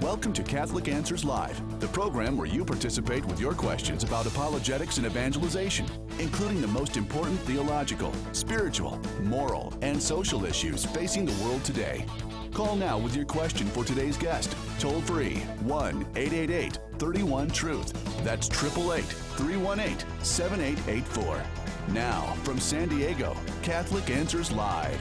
Welcome to Catholic Answers Live, the program where you participate with your questions about apologetics and evangelization, including the most important theological, spiritual, moral, and social issues facing the world today. Call now with your question for today's guest. Toll free 1-888-31-TRUTH. That's 888-318-7884. Now, from San Diego, Catholic Answers Live.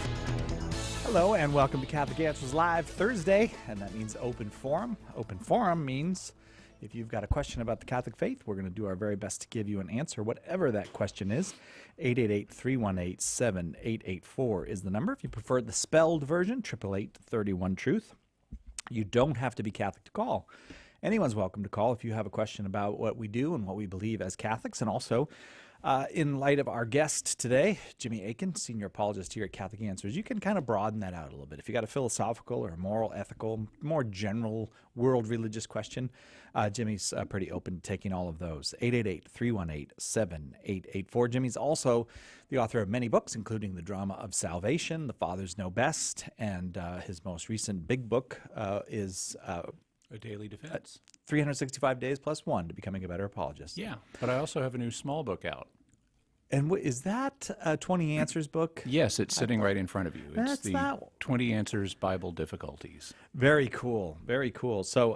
Hello and welcome to Catholic Answers Live Thursday, and that means open forum. Open forum means if you've got a question about the Catholic faith, we're going to do our very best to give you an answer, whatever that question is. 888-318-7884 is the number. If you prefer the spelled version, 888-31-TRUTH. You don't have to be Catholic to call. Anyone's welcome to call if you have a question about what we do and what we believe as Catholics, and also in light of our guest today, Jimmy Akin, senior apologist here at Catholic Answers, you can kind of broaden that out a little bit. If you got a philosophical or a moral, ethical, more general world religious question, Jimmy's pretty open to taking all of those. 888-318-7884. Jimmy's also the author of many books, including The Drama of Salvation, The Fathers Know Best, and his most recent big book is A Daily Defense. 365 Days Plus One to Becoming a Better Apologist. Yeah, but I also have a new small book out. And is that a 20 Answers book? Yes, it's sitting right in front of you. It's That's the that one. 20 Answers Bible Difficulties. Very cool. Very cool. So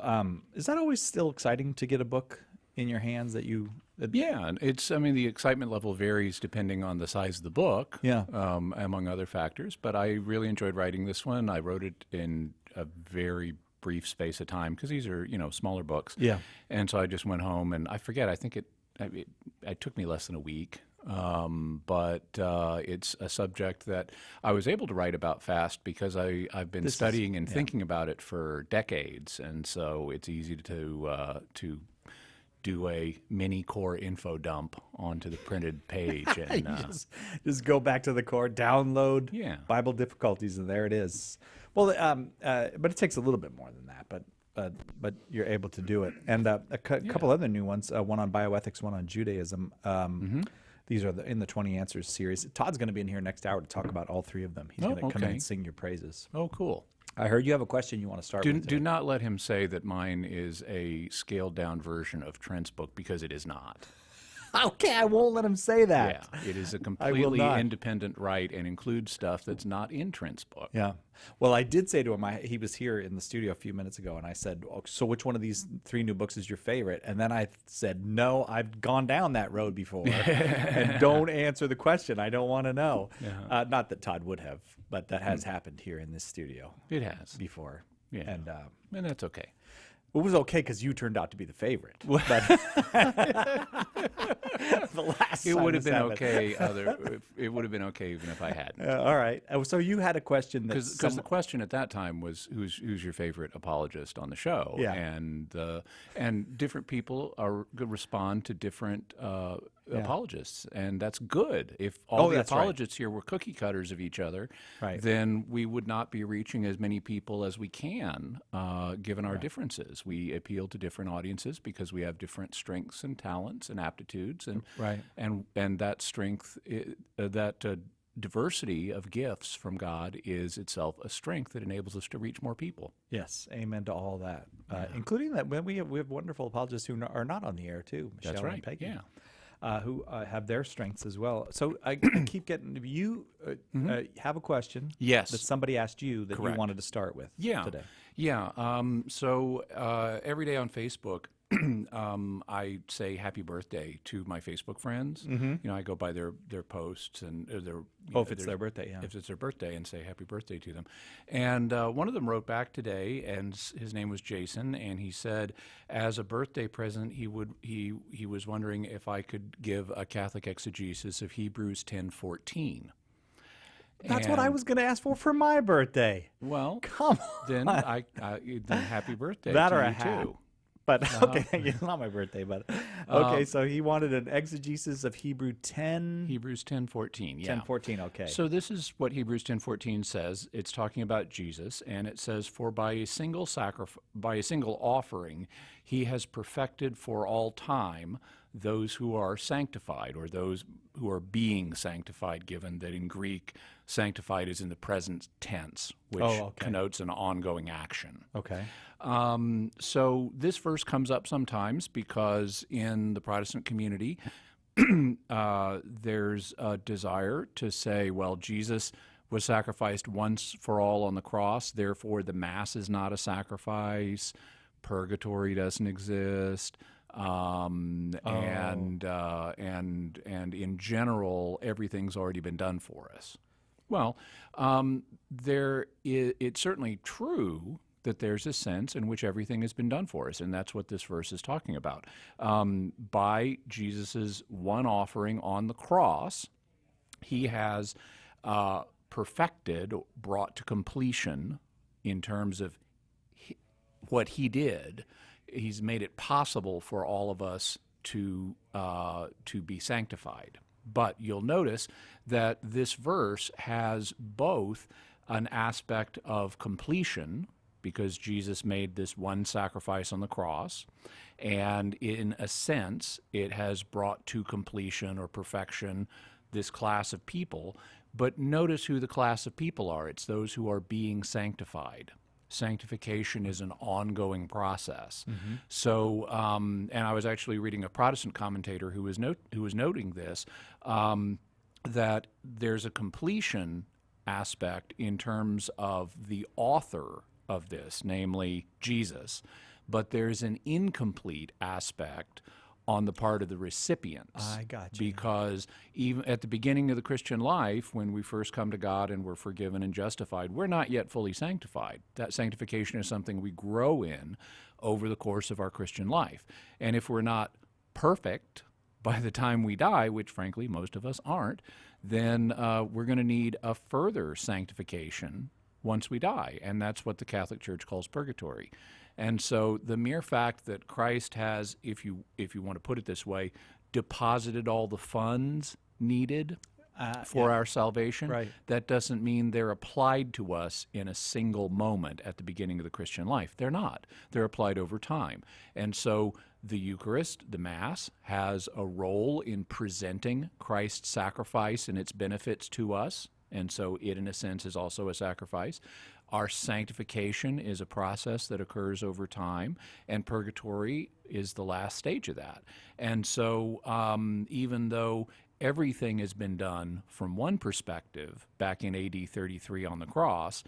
is that always still exciting to get a book in your hands that you... Yeah, the excitement level varies depending on the size of the book, among other factors. But I really enjoyed writing this one. I wrote it in a very brief space of time because these are, smaller books. Yeah. And so I just went home and I forget, I think it took me less than a week. But it's a subject that I was able to write about fast because I've been studying and thinking about it for decades. And so it's easy to do a mini core info dump onto the printed page. And just go back to the core, download Bible Difficulties, and there it is. Well, but it takes a little bit more than that, but you're able to do it. And a couple other new ones, one on bioethics, one on Judaism. These are in the 20 Answers series. Todd's going to be in here next hour to talk about all three of them. He's going to come in and sing your praises. Oh, cool. I heard you have a question you want to start with today. Do not let him say that mine is a scaled-down version of Trent's book, because it is not. Okay, I won't let him say that. Yeah, it is a completely independent write and includes stuff that's not in Trent's book. Yeah. Well, I did say to him, he was here in the studio a few minutes ago, and I said, so which one of these three new books is your favorite? And then I said, no, I've gone down that road before, and don't answer the question. I don't want to know. Not that Todd would have, but that has happened here in this studio. It has. Before. Yeah. And that's okay. It was okay because you turned out to be the favorite. But the last it would have been okay. It would have been okay even if I hadn't. All right. So you had a question because the question at that time was who's your favorite apologist on the show? Yeah. And different people respond to different apologists, and that's good. If all the apologists here were cookie cutters of each other, then we would not be reaching as many people as we can, given our differences. We appeal to different audiences because we have different strengths and talents and aptitudes, and that strength, diversity of gifts from God is itself a strength that enables us to reach more people. Yes, amen to all that, including that when we have wonderful apologists who are not on the air too. Michelle That's right. And Peggy. Yeah. Who have their strengths as well. So I keep getting, you have a question that somebody asked you that you wanted to start with today. Yeah. So every day on Facebook, I say happy birthday to my Facebook friends. I go by their posts and if it's their birthday, if it's their birthday, and say happy birthday to them. And one of them wrote back today, and his name was Jason, and he said, as a birthday present, he was wondering if I could give a Catholic exegesis of Hebrews 10:14. That's what I was going to ask for my birthday. Well, come on. Then happy birthday that to or you a hat. too. But okay, it's not my birthday, but okay. So he wanted an exegesis of Hebrews 10:14. Yeah, 10:14. Okay. So this is what Hebrews 10:14 says. It's talking about Jesus, and it says, "For by a single offering, he has perfected for all time those who are sanctified, or those who are being sanctified, given that in Greek, sanctified is in the present tense, which connotes an ongoing action. Okay. So this verse comes up sometimes because in the Protestant community, there's a desire to say, well, Jesus was sacrificed once for all on the cross, therefore the Mass is not a sacrifice, purgatory doesn't exist, and in general, everything's already been done for us. Well, it's certainly true that there's a sense in which everything has been done for us, and that's what this verse is talking about. By Jesus's one offering on the cross, he has perfected, brought to completion in terms of what he did. He's made it possible for all of us to be sanctified. But you'll notice that this verse has both an aspect of completion, because Jesus made this one sacrifice on the cross, and in a sense, it has brought to completion or perfection this class of people. But notice who the class of people are. It's those who are being sanctified. Sanctification is an ongoing process. Mm-hmm. So, and I was actually reading a Protestant commentator who was noting this, that there's a completion aspect in terms of the author of this, namely Jesus, but there's an incomplete aspect on the part of the recipients. I got you. Because even at the beginning of the Christian life, when we first come to God and we're forgiven and justified, we're not yet fully sanctified. That sanctification is something we grow in over the course of our Christian life. And if we're not perfect by the time we die, which frankly most of us aren't, then we're going to need a further sanctification once we die. And that's what the Catholic Church calls purgatory. And so the mere fact that Christ has, if you want to put it this way, deposited all the funds needed for our salvation, right, that doesn't mean they're applied to us in a single moment at the beginning of the Christian life. They're not. They're applied over time. And so the Eucharist, the Mass, has a role in presenting Christ's sacrifice and its benefits to us. And so it, in a sense, is also a sacrifice. Our sanctification is a process that occurs over time, and purgatory is the last stage of that. And so even though everything has been done from one perspective back in AD 33 on the cross,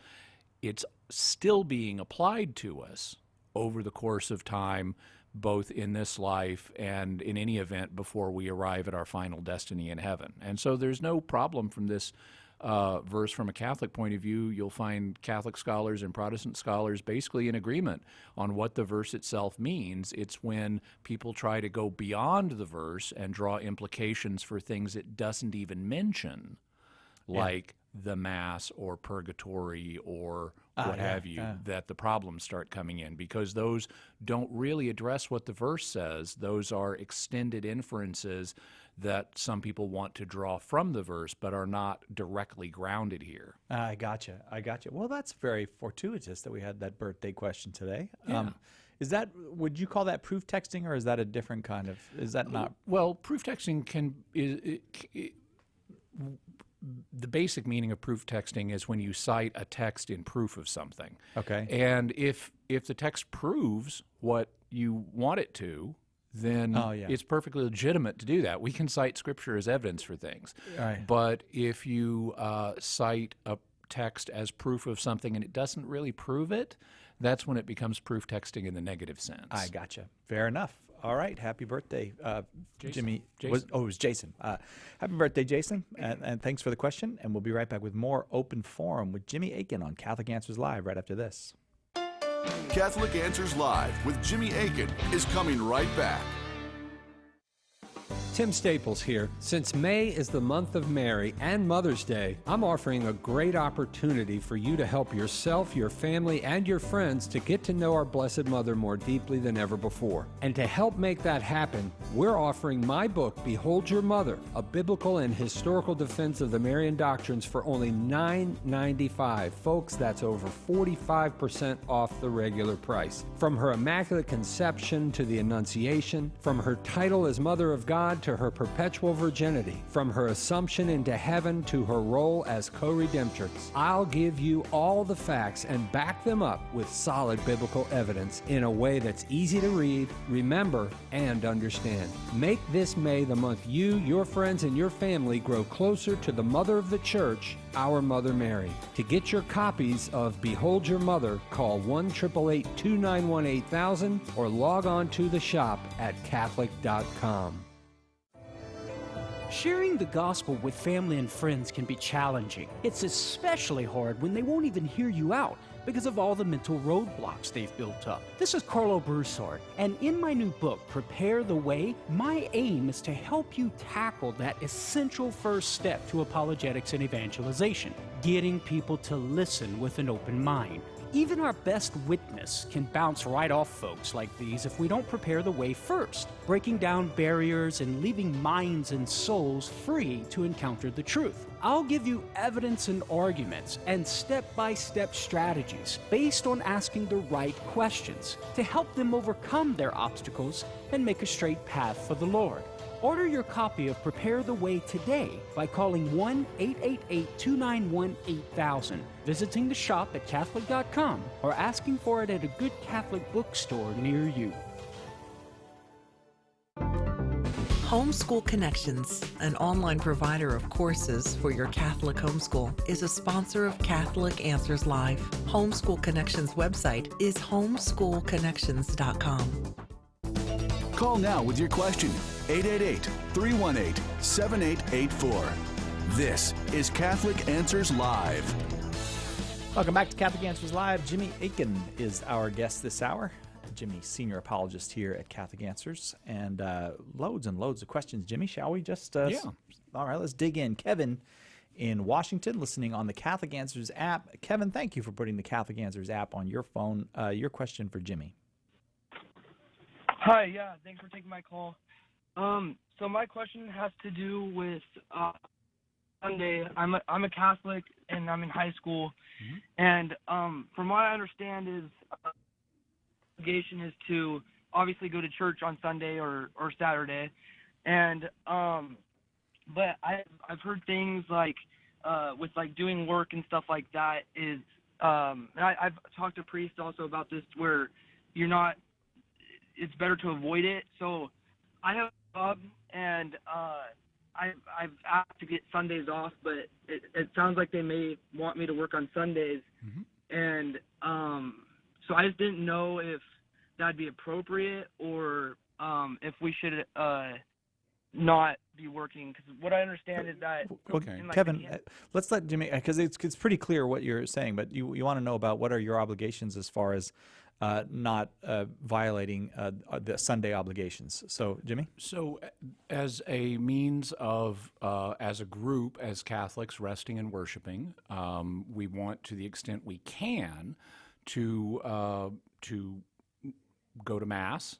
it's still being applied to us over the course of time, both in this life and in any event before we arrive at our final destiny in heaven. And so there's no problem from this verse from a Catholic point of view. You'll find Catholic scholars and Protestant scholars basically in agreement on what the verse itself means. It's when people try to go beyond the verse and draw implications for things it doesn't even mention, like the Mass or purgatory or what have you, that the problems start coming in, because those don't really address what the verse says. Those are extended inferences that some people want to draw from the verse, but are not directly grounded here. I gotcha. Well, that's very fortuitous that we had that birthday question today. Yeah. Is that, would you call that proof texting, or is that a different kind of, is that not? Well, proof texting the basic meaning of proof texting is when you cite a text in proof of something. Okay. And if the text proves what you want it to, then it's perfectly legitimate to do that. We can cite Scripture as evidence for things. Right. But if you cite a text as proof of something and it doesn't really prove it, that's when it becomes proof texting in the negative sense. I gotcha. Fair enough. All right. Happy birthday, Jimmy. Jason. It was Jason. Happy birthday, Jason. And thanks for the question. And we'll be right back with more Open Forum with Jimmy Akin on Catholic Answers Live right after this. Catholic Answers Live with Jimmy Akin is coming right back. Tim Staples here. Since May is the month of Mary and Mother's Day, I'm offering a great opportunity for you to help yourself, your family, and your friends to get to know our Blessed Mother more deeply than ever before. And to help make that happen, we're offering my book, Behold Your Mother, a biblical and historical defense of the Marian doctrines for only $9.95. Folks, that's over 45% off the regular price. From her Immaculate Conception to the Annunciation, from her title as Mother of God to her perpetual virginity, from her assumption into heaven to her role as co-redemptrix, I'll give you all the facts and back them up with solid biblical evidence in a way that's easy to read, remember, and understand. Make this May the month you, your friends, and your family grow closer to the Mother of the Church, our Mother Mary. To get your copies of Behold Your Mother, call 1-888-291-8000 or log on to the shop at Catholic.com. Sharing the gospel with family and friends can be challenging. It's especially hard when they won't even hear you out because of all the mental roadblocks they've built up. This is Carlo Broussard, and in my new book, Prepare the Way, my aim is to help you tackle that essential first step to apologetics and evangelization, getting people to listen with an open mind. Even our best witness can bounce right off folks like these if we don't prepare the way first, breaking down barriers and leaving minds and souls free to encounter the truth. I'll give you evidence and arguments and step-by-step strategies based on asking the right questions to help them overcome their obstacles and make a straight path for the Lord. Order your copy of Prepare the Way today by calling 1-888-291-8000, visiting the shop at Catholic.com, or asking for it at a good Catholic bookstore near you. Homeschool Connections, an online provider of courses for your Catholic homeschool, is a sponsor of Catholic Answers Live. Homeschool Connections website is homeschoolconnections.com. Call now with your question. 888-318-7884. This is Catholic Answers Live. Welcome back to Catholic Answers Live. Jimmy Akin is our guest this hour. Jimmy, senior apologist here at Catholic Answers. And loads and loads of questions. Jimmy, shall we just... Yeah. All right, let's dig in. Kevin in Washington, listening on the Catholic Answers app. Kevin, thank you for putting the Catholic Answers app on your phone. Your question for Jimmy. Hi, yeah, thanks for taking my call. So my question has to do with Sunday. I'm a Catholic and I'm in high school, and from what I understand is obligation is to obviously go to church on Sunday or Saturday, and but I've heard things like with like doing work and stuff like that is and I've talked to priests also about this where you're not. It's better to avoid it. So I have a job, and I've asked to get Sundays off, but it sounds like they may want me to work on Sundays. And so I just didn't know if that'd be appropriate or if we should not be working. Because what I understand is that... Okay, Kevin, let's let Jimmy, because it's pretty clear what you're saying, but you want to know about what are your obligations as far as not violating the Sunday obligations. So, Jimmy? So, as a means of, as a group, as Catholics resting and worshiping, we want, to the extent we can, to go to Mass,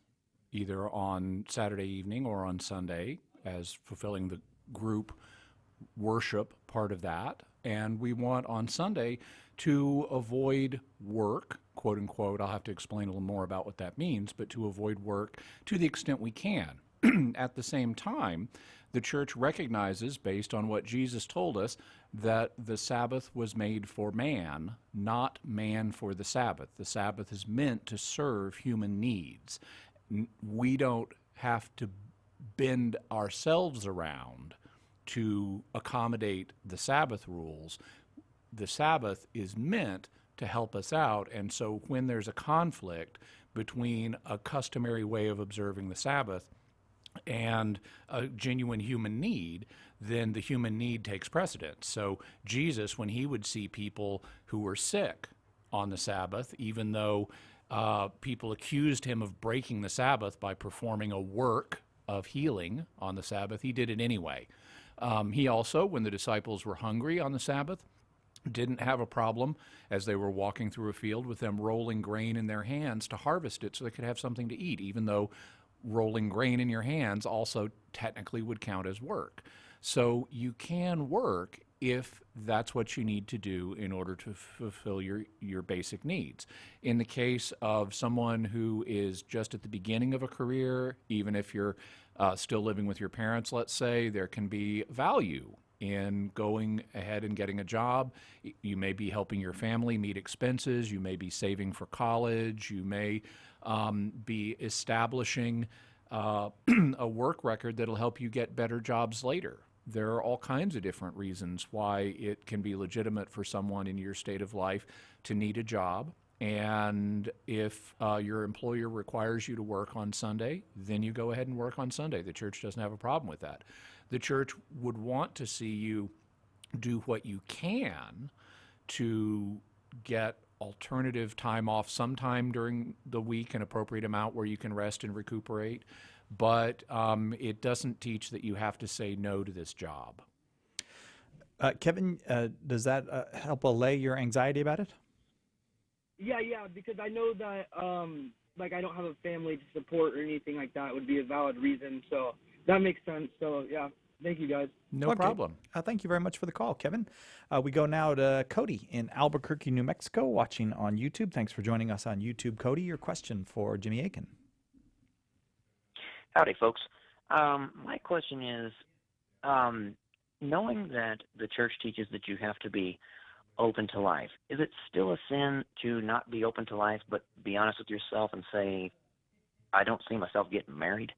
either on Saturday evening or on Sunday, as fulfilling the group worship part of that. And we want on Sunday to avoid work, quote unquote. I'll have to explain a little more about what that means, but to avoid work to the extent we can. At the same time, the Church recognizes, based on what Jesus told us, that the Sabbath was made for man, not man for the Sabbath. The Sabbath is meant to serve human needs. We don't have to bend ourselves around to accommodate the Sabbath rules. The Sabbath is meant to help us out, and so when there's a conflict between a customary way of observing the Sabbath and a genuine human need, then the human need takes precedence. So Jesus, when he would see people who were sick on the Sabbath, even though people accused him of breaking the Sabbath by performing a work of healing on the Sabbath, he did it anyway. He also, when the disciples were hungry on the Sabbath, didn't have a problem as they were walking through a field with them rolling grain in their hands to harvest it so they could have something to eat, even though rolling grain in your hands also technically would count as work. So you can work if that's what you need to do in order to fulfill your basic needs. In the case of someone who is just at the beginning of a career, even if you're still living with your parents, let's say, there can be value in going ahead and getting a job. You may be helping your family meet expenses. You may be saving for college. You may be establishing a work record that'll help you get better jobs later. There are all kinds of different reasons why it can be legitimate for someone in your state of life to need a job. And if your employer requires you to work on Sunday, then you go ahead and work on Sunday. The church doesn't have a problem with that. The church would want to see you do what you can to get alternative time off sometime during the week, an appropriate amount where you can rest and recuperate. But it doesn't teach that you have to say no to this job. Kevin, does that help allay your anxiety about it? Yeah, because I know that like I don't have a family to support or anything like that would be a valid reason. So that makes sense. So yeah, thank you guys. No problem. Thank you very much for the call, Kevin. We go now to Cody in Albuquerque, New Mexico, watching on YouTube. Thanks for joining us on YouTube, Cody. Your question for Jimmy Akin. Howdy, folks. My question is, knowing that the church teaches that you have to be open to life, is it still a sin to not be open to life but be honest with yourself and say, I don't see myself getting married?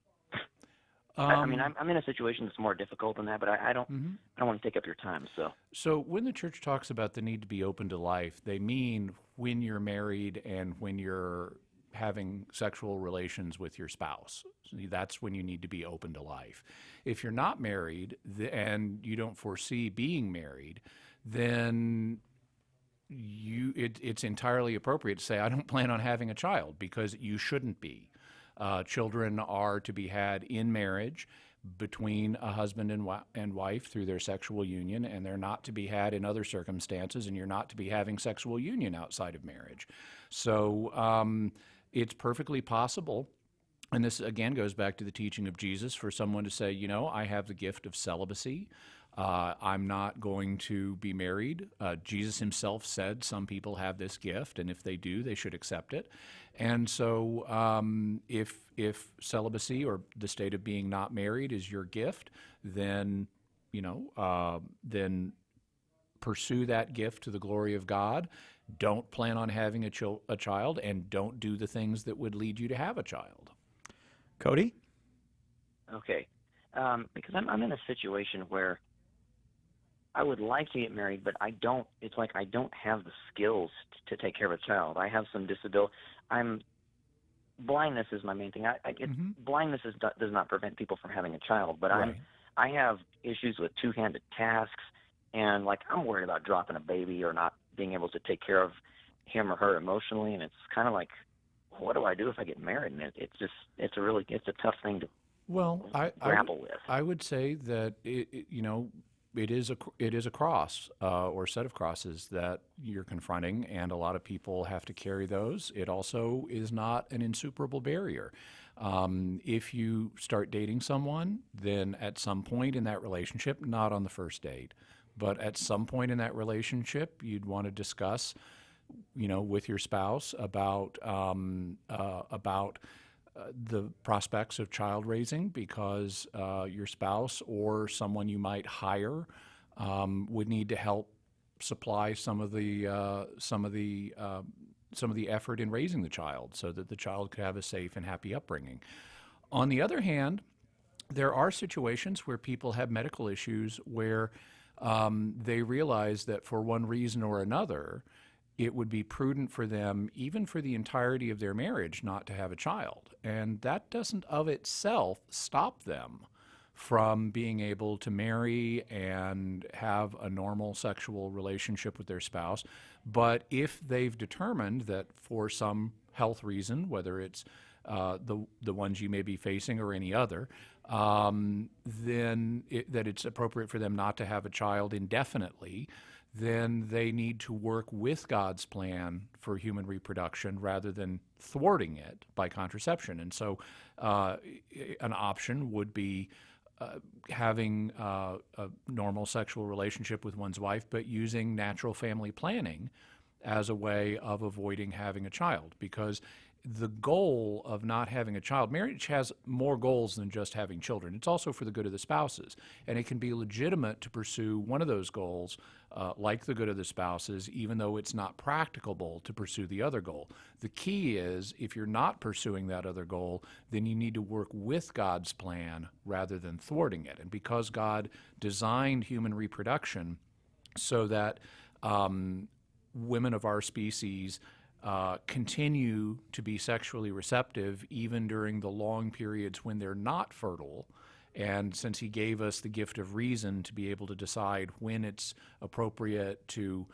I mean, I'm in a situation that's more difficult than that, but I don't want to take up your time. So when the church talks about the need to be open to life, they mean when you're married and when you're having sexual relations with your spouse. That's when you need to be open to life. If you're not married and you don't foresee being married, then it's entirely appropriate to say, I don't plan on having a child, because you shouldn't be. Children are to be had in marriage between a husband and wife through their sexual union, and they're not to be had in other circumstances, and you're not to be having sexual union outside of marriage. So it's perfectly possible, and this again goes back to the teaching of Jesus, for someone to say, you know, I have the gift of celibacy. I'm not going to be married. Jesus himself said some people have this gift, and if they do, they should accept it. And so if celibacy or the state of being not married is your gift, then, then pursue that gift to the glory of God. Don't plan on having a child, and don't do the things that would lead you to have a child. Cody? Okay. Because I'm in a situation where I would like to get married, but it's like I don't have the skills to take care of a child. I have some disability. Blindness is my main thing. Blindness does not prevent people from having a child, but right. I have issues with two-handed tasks, and I'm worried about dropping a baby or not being able to take care of him or her emotionally, and it's kind of like, what do I do if I get married? And it's a tough thing to grapple with. I would say that it is a cross or set of crosses that you're confronting, and a lot of people have to carry those. It also is not an insuperable barrier. If you start dating someone, then at some point in that relationship, not on the first date, but at some point in that relationship, you'd want to discuss, with your spouse about the prospects of child raising, because your spouse or someone you might hire would need to help supply some of the effort in raising the child, so that the child could have a safe and happy upbringing. On the other hand, there are situations where people have medical issues where they realize that for one reason or another, it would be prudent for them, even for the entirety of their marriage, not to have a child. And that doesn't of itself stop them from being able to marry and have a normal sexual relationship with their spouse. But if they've determined that for some health reason, whether it's the ones you may be facing or any other, then that it's appropriate for them not to have a child indefinitely, then they need to work with God's plan for human reproduction rather than thwarting it by contraception. And so an option would be having a normal sexual relationship with one's wife, but using natural family planning as a way of avoiding having a child. Because the goal of not having a child, marriage has more goals than just having children. It's also for the good of the spouses. And it can be legitimate to pursue one of those goals, like the good of the spouses, even though it's not practicable to pursue the other goal. The key is, if you're not pursuing that other goal, then you need to work with God's plan rather than thwarting it. And because God designed human reproduction so that women of our species continue to be sexually receptive even during the long periods when they're not fertile. And since he gave us the gift of reason to be able to decide when it's appropriate to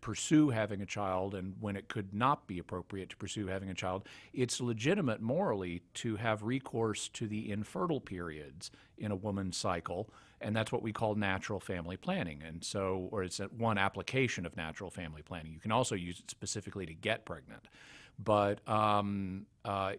pursue having a child and when it could not be appropriate to pursue having a child, it's legitimate morally to have recourse to the infertile periods in a woman's cycle. And that's what we call natural family planning. And so, or it's one application of natural family planning. You can also use it specifically to get pregnant. But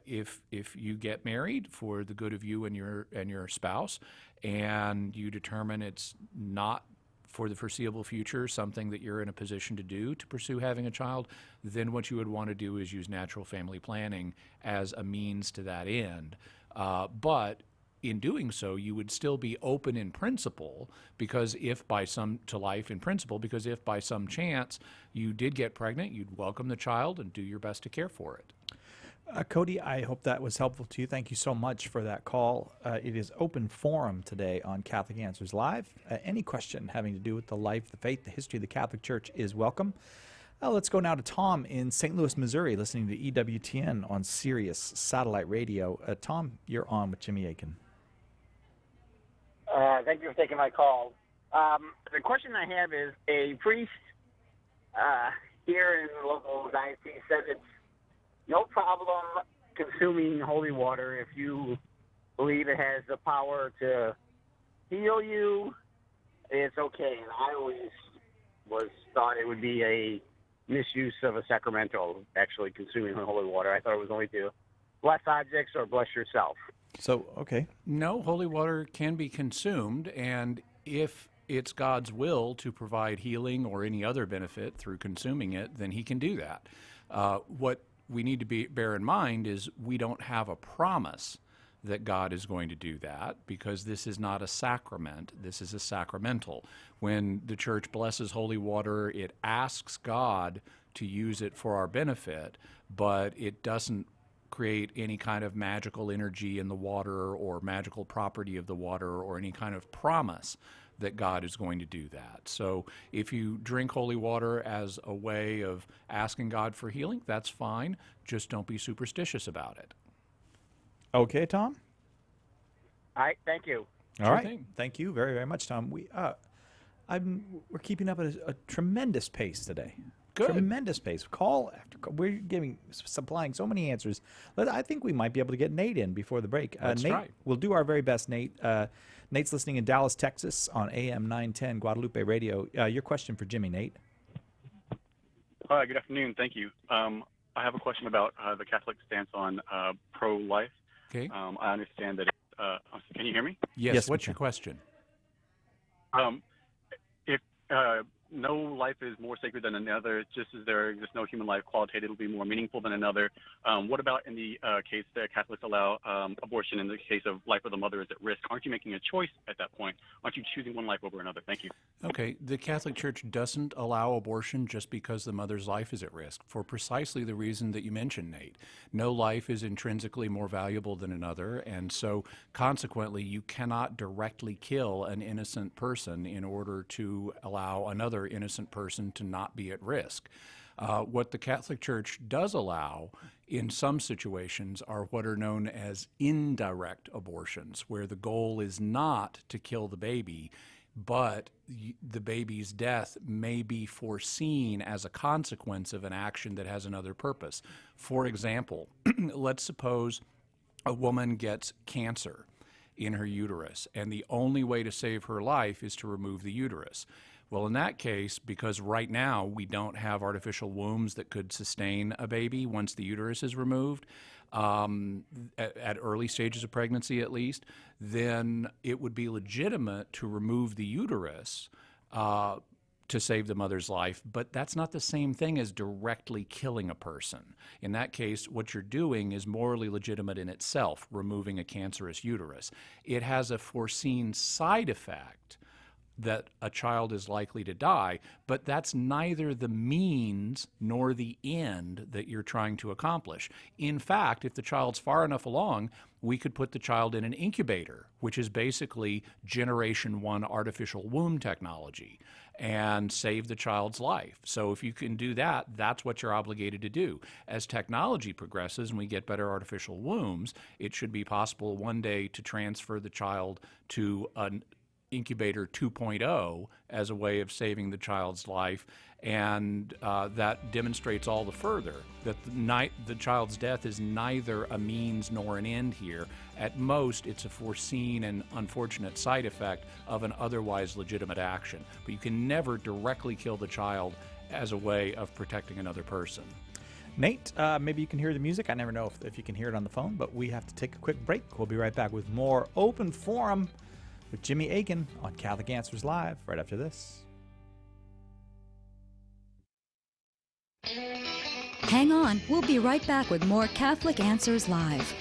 if you get married for the good of you and your spouse, and you determine it's not for the foreseeable future something that you're in a position to do to pursue having a child, then what you would want to do is use natural family planning as a means to that end. But in doing so, you would still be open in principle, because if by some chance you did get pregnant, you'd welcome the child and do your best to care for it. Cody, I hope that was helpful to you. Thank you so much for that call. It is open forum today on Catholic Answers Live. Any question having to do with the life, the faith, the history of the Catholic Church is welcome. Let's go now to Tom in St. Louis, Missouri, listening to EWTN on Sirius Satellite Radio. Tom, you're on with Jimmy Akin. Thank you for taking my call. The question I have is, a priest here in the local diocese says it's no problem consuming holy water if you believe it has the power to heal you. It's okay. And I always thought it would be a misuse of a sacramental, actually consuming holy water. I thought it was only to bless objects or bless yourself. So, okay. No, holy water can be consumed, and if it's God's will to provide healing or any other benefit through consuming it, then he can do that. What we need to bear in mind is we don't have a promise that God is going to do that, because this is not a sacrament. This is a sacramental. When the church blesses holy water, it asks God to use it for our benefit, but it doesn't create any kind of magical energy in the water or magical property of the water or any kind of promise that God is going to do that. So if you drink holy water as a way of asking God for healing, that's fine. Just don't be superstitious about it. Okay, Tom? All right, thank you. All right. Thank you very, very much, Tom. We're keeping up at a tremendous pace today. Good. Tremendous pace. Call after call. We're supplying so many answers. I think we might be able to get Nate in before the break. That's Nate, right. We'll do our very best, Nate. Nate's listening in Dallas, Texas on AM 910 Guadalupe Radio. Your question for Jimmy, Nate. Hi, good afternoon. Thank you. I have a question about the Catholic stance on pro-life. Okay. I understand that can you hear me? Yes. What's your question? If no life is more sacred than another, just as there exists no human life qualitatively will be more meaningful than another, what about in the case that Catholics allow abortion in the case of life of the mother is at risk? Aren't you making a choice at that point? Aren't you choosing one life over another? Thank you. Okay. The Catholic Church doesn't allow abortion just because the mother's life is at risk, for precisely the reason that you mentioned, Nate. No life is intrinsically more valuable than another, and so consequently you cannot directly kill an innocent person in order to allow another innocent person to not be at risk. What the Catholic Church does allow in some situations are what are known as indirect abortions, where the goal is not to kill the baby, but the baby's death may be foreseen as a consequence of an action that has another purpose. For example, let's suppose a woman gets cancer in her uterus, and the only way to save her life is to remove the uterus. Well, in that case, because right now we don't have artificial wombs that could sustain a baby once the uterus is removed, at early stages of pregnancy at least, then it would be legitimate to remove the uterus to save the mother's life, but that's not the same thing as directly killing a person. In that case, what you're doing is morally legitimate in itself, removing a cancerous uterus. It has a foreseen side effect that a child is likely to die, but that's neither the means nor the end that you're trying to accomplish. In fact, if the child's far enough along, we could put the child in an incubator, which is basically generation 1 artificial womb technology, and save the child's life. So if you can do that, that's what you're obligated to do. As technology progresses and we get better artificial wombs, it should be possible one day to transfer the child to an incubator 2.0 as a way of saving the child's life, and that demonstrates all the further that the child's death is neither a means nor an end here. At most, it's a foreseen and unfortunate side effect of an otherwise legitimate action. But you can never directly kill the child as a way of protecting another person. Nate, maybe you can hear the music. I never know if you can hear it on the phone, but we have to take a quick break. We'll be right back with more Open Forum with Jimmy Akin on Catholic Answers Live right after this. Hang on, we'll be right back with more Catholic Answers Live.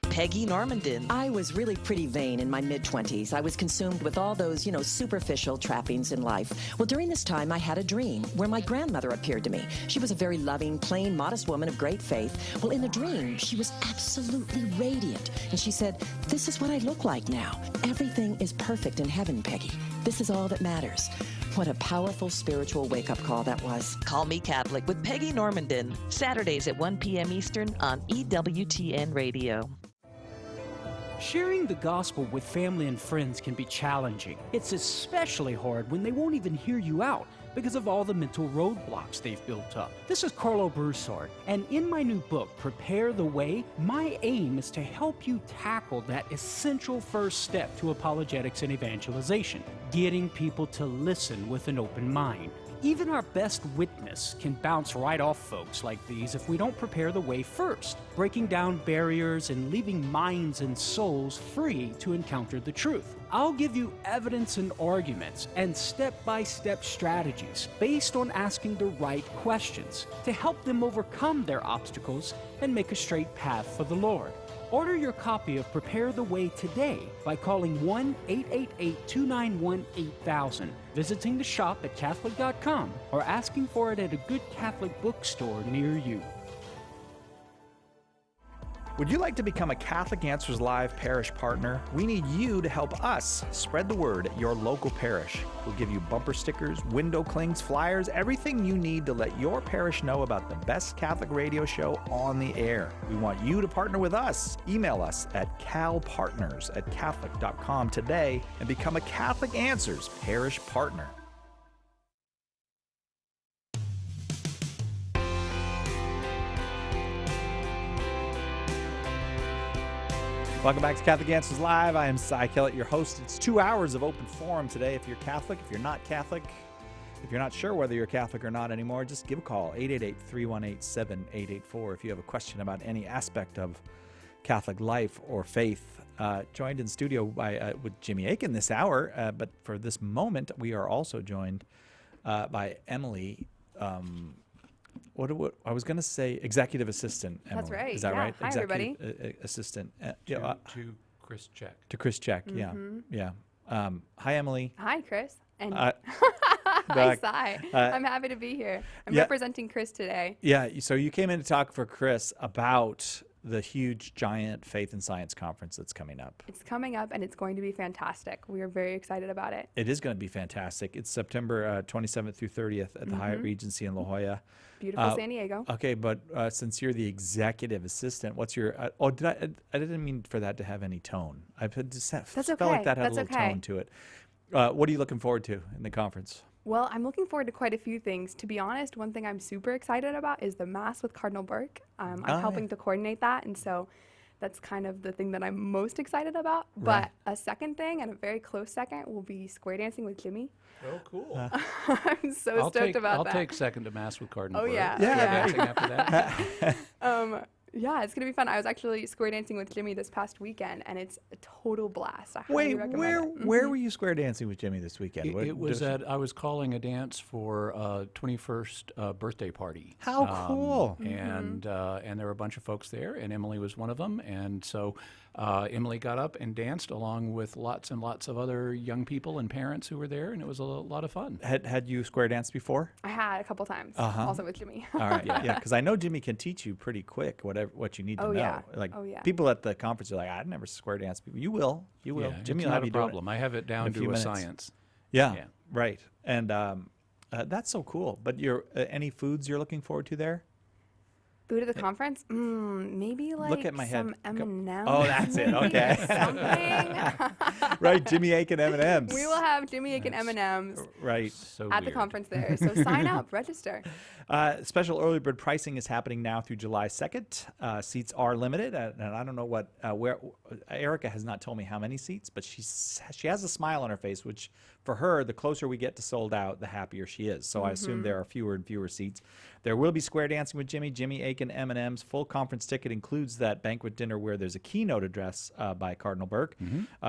Peggy Normandin. I was really pretty vain in my mid-20s. I was consumed with all those, superficial trappings in life. Well, during this time, I had a dream where my grandmother appeared to me. She was a very loving, plain, modest woman of great faith. Well, in the dream, she was absolutely radiant. And she said, "This is what I look like now. Everything is perfect in heaven, Peggy. This is all that matters." What a powerful spiritual wake-up call that was. Call Me Catholic with Peggy Normandin, Saturdays at 1 p.m. Eastern on EWTN Radio. Sharing the gospel with family and friends can be challenging. It's especially hard when they won't even hear you out because of all the mental roadblocks they've built up. This is Carlo Broussard, and in my new book, Prepare the Way, my aim is to help you tackle that essential first step to apologetics and evangelization, getting people to listen with an open mind. Even our best witness can bounce right off folks like these if we don't prepare the way first, breaking down barriers and leaving minds and souls free to encounter the truth. I'll give you evidence and arguments and step-by-step strategies based on asking the right questions to help them overcome their obstacles and make a straight path for the Lord. Order your copy of Prepare the Way today by calling 1-888-291-8000, visiting the shop at Catholic.com, or asking for it at a good Catholic bookstore near you. Would you like to become a Catholic Answers Live parish partner? We need you to help us spread the word at your local parish. We'll give you bumper stickers, window clings, flyers, everything you need to let your parish know about the best Catholic radio show on the air. We want you to partner with us. Email us at calpartners@catholic.com today and become a Catholic Answers parish partner. Welcome back to Catholic Answers Live. I am Cy Kellett, your host. It's 2 hours of open forum today. If you're Catholic, if you're not Catholic, if you're not sure whether you're Catholic or not anymore, just give a call, 888-318-7884, if you have a question about any aspect of Catholic life or faith. Joined in studio with Jimmy Akin this hour, but for this moment, we are also joined by Emily. What I was going to say, executive assistant, Emily. That's right. Is that right? Hi, executive everybody. Assistant. To Chris Check. To Chris Check, yeah. Hi, Emily. Hi, Chris. And Hi, Cy. I'm happy to be here. I'm representing Chris today. Yeah, so you came in to talk for Chris about the huge, giant Faith and Science Conference that's coming up. It's coming up, and it's going to be fantastic. We are very excited about it. It is going to be fantastic. It's September 27th through 30th at the Hyatt Regency in La Jolla. Beautiful San Diego. Okay, but since you're the executive assistant, what's your... I didn't mean for that to have any tone. I just felt like that had a little tone to it. What are you looking forward to in the conference? Well, I'm looking forward to quite a few things. To be honest, one thing I'm super excited about is the Mass with Cardinal Burke. I'm helping to coordinate that, and so that's kind of the thing that I'm most excited about. Right. But a second thing, and a very close second, will be square dancing with Jimmy. Oh, cool. I'm so stoked about that. I'll take second to Mass with Cardinal Oh, Burke. yeah. Dancing after that. Yeah, it's going to be fun. I was actually square dancing with Jimmy this past weekend, and it's a total blast. I highly Wait, recommend it. where were you square dancing with Jimmy this weekend? It was I was calling a dance for a 21st birthday party. How cool. And there were a bunch of folks there, and Emily was one of them. And so Emily got up and danced along with lots and lots of other young people and parents who were there, and it was a lot of fun. Had you square danced before? I had a couple times, also with Jimmy. All right, yeah, because I know Jimmy can teach you pretty quick what you need to know. Yeah. Like yeah. people at the conference are like, I'd never square dance. You will. Yeah, Jimmy it's will not have a you do it problem. I have it down in a to few a minutes. science. Yeah, Yeah. right. And that's so cool. But any foods you're looking forward to there? Food at the conference? Maybe like Look at my head. some M&Ms. Oh, that's it. Okay. Something. Right, Jimmy Aiken M&Ms. We will have Jimmy Aiken M&Ms Right. So at the weird. conference there. So sign up, register. Special early bird pricing is happening now through July 2nd. Seats are limited, and I don't know where Erica has not told me how many seats, but she has a smile on her face, which for her, the closer we get to sold out, the happier she is. So I assume there are fewer and fewer seats. There will be square dancing with Jimmy Aiken M&Ms. Full conference ticket includes that banquet dinner where there's a keynote address by Cardinal Burke.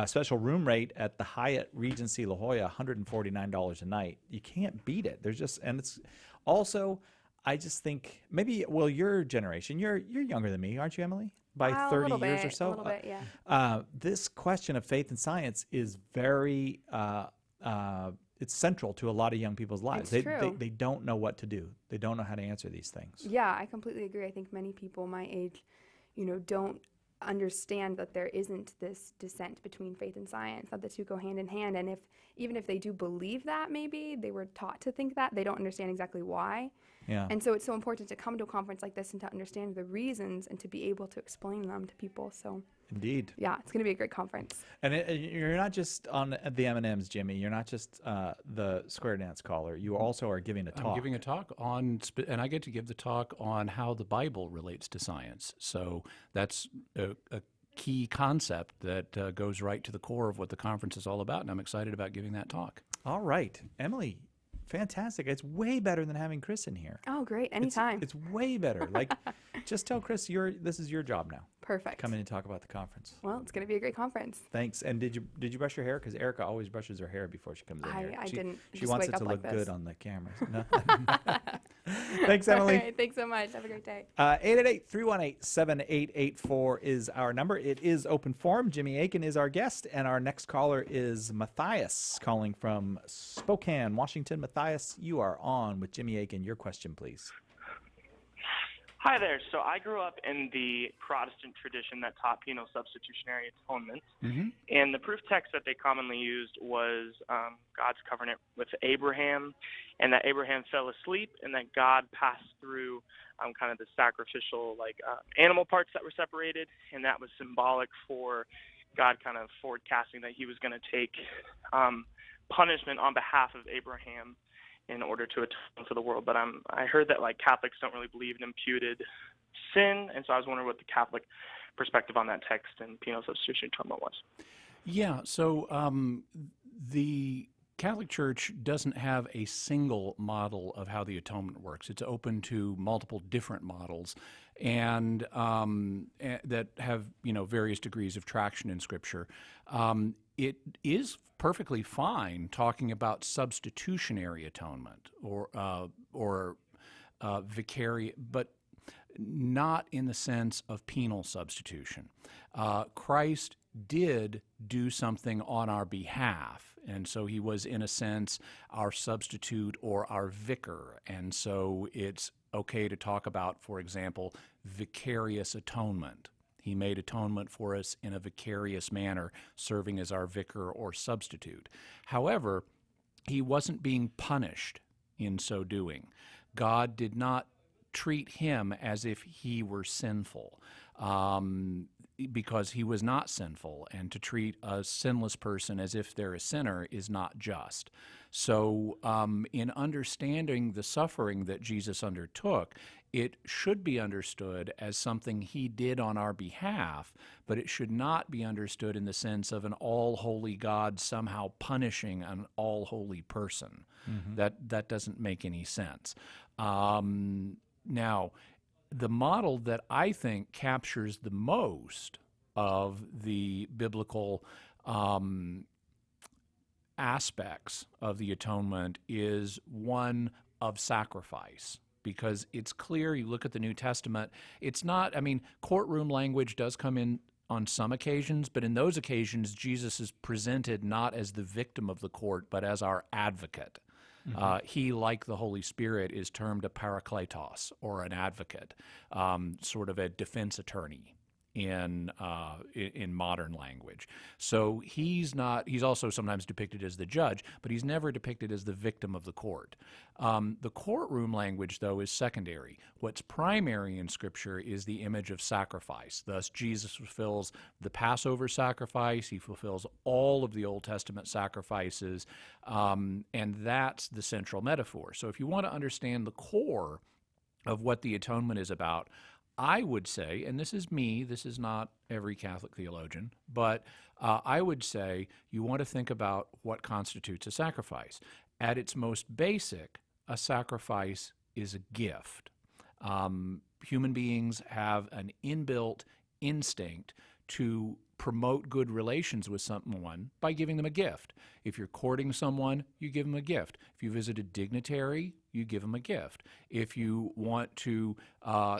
Special room rate at the Hyatt Regency La Jolla, $149 a night. You can't beat it. And it's also, I just think maybe, well, your generation, you're younger than me, aren't you, Emily? By 30 years or so. A little bit, yeah. This question of faith and science is very it's central to a lot of young people's lives. It's true. They don't know what to do. They don't know how to answer these things. Yeah, I completely agree. I think many people my age, don't understand that there isn't this dissent between faith and science, that the two go hand in hand. And even if they do believe that, maybe they were taught to think that, they don't understand exactly why. Yeah. And so it's so important to come to a conference like this and to understand the reasons and to be able to explain them to people. So Indeed. yeah, it's going to be a great conference. And you're not just on the M&Ms, Jimmy. You're not just the square dance caller. You also are giving a talk. I'm giving a talk on, and I get to give the talk on how the Bible relates to science. So that's a key concept that goes right to the core of what the conference is all about, and I'm excited about giving that talk. All right. Emily, fantastic. It's way better than having Chris in here. Oh, great. Anytime. It's way better. Like, just tell Chris this is your job now. Perfect. Come in and talk about the conference. Well, it's going to be a great conference. Thanks. And did you brush your hair? Because Erica always brushes her hair before she comes in here. I didn't. She just wants wake it to up look like this. good on the cameras. No? Thanks, Emily. All right, thanks so much. Have a great day. 888-318-7884 is our number. It is open forum. Jimmy Aiken is our guest, and our next caller is Matthias, calling from Spokane, Washington. Matthias, you are on with Jimmy Aiken. Your question, please. Hi there. So I grew up in the Protestant tradition that taught penal substitutionary atonement. And the proof text that they commonly used was God's covenant with Abraham, and that Abraham fell asleep, and that God passed through kind of the sacrificial animal parts that were separated, and that was symbolic for God kind of forecasting that he was going to take punishment on behalf of Abraham in order to atone for the world. But I heard that Catholics don't really believe in imputed sin, and so I was wondering what the Catholic perspective on that text and penal substitution atonement was. Yeah, so the Catholic Church doesn't have a single model of how the atonement works. It's open to multiple different models, and that have various degrees of traction in Scripture. It is perfectly fine talking about substitutionary atonement or vicarious, but not in the sense of penal substitution. Christ did do something on our behalf, and so he was, in a sense, our substitute or our vicar, and so it's okay to talk about, for example, vicarious atonement. He made atonement for us in a vicarious manner, serving as our vicar or substitute. However, he wasn't being punished in so doing. God did not treat him as if he were sinful. because he was not sinful, and to treat a sinless person as if they're a sinner is not just. So in understanding the suffering that Jesus undertook, it should be understood as something he did on our behalf, but it should not be understood in the sense of an all-holy God somehow punishing an all-holy person. Mm-hmm. That doesn't make any sense. Now, the model that I think captures the most of the biblical aspects of the atonement is one of sacrifice. Because it's clear, you look at the New Testament, it's not, I mean, courtroom language does come in on some occasions, but in those occasions, Jesus is presented not as the victim of the court, but as our advocate. Mm-hmm. He, like the Holy Spirit, is termed a parakletos, or an advocate, sort of a defense attorney in modern language. So he's also sometimes depicted as the judge, but he's never depicted as the victim of the court. The courtroom language, though, is secondary. What's primary in Scripture is the image of sacrifice. Thus, Jesus fulfills the Passover sacrifice. He fulfills all of the Old Testament sacrifices, and that's the central metaphor. So if you want to understand the core of what the atonement is about, I would say, and this is me, this is not every Catholic theologian, but I would say you want to think about what constitutes a sacrifice. At its most basic, a sacrifice is a gift. Human beings have an inbuilt instinct to promote good relations with someone by giving them a gift. If you're courting someone, you give them a gift. If you visit a dignitary, you give them a gift. If you want to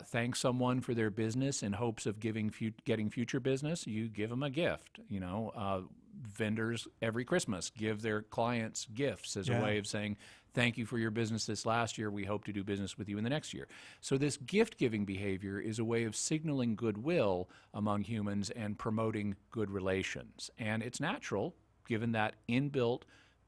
thank someone for their business in hopes of getting future business, you give them a gift. You know, vendors every Christmas give their clients gifts as a way of saying, thank you for your business this last year. We hope to do business with you in the next year. So this gift-giving behavior is a way of signaling goodwill among humans and promoting good relations. And it's natural, given that inbuilt,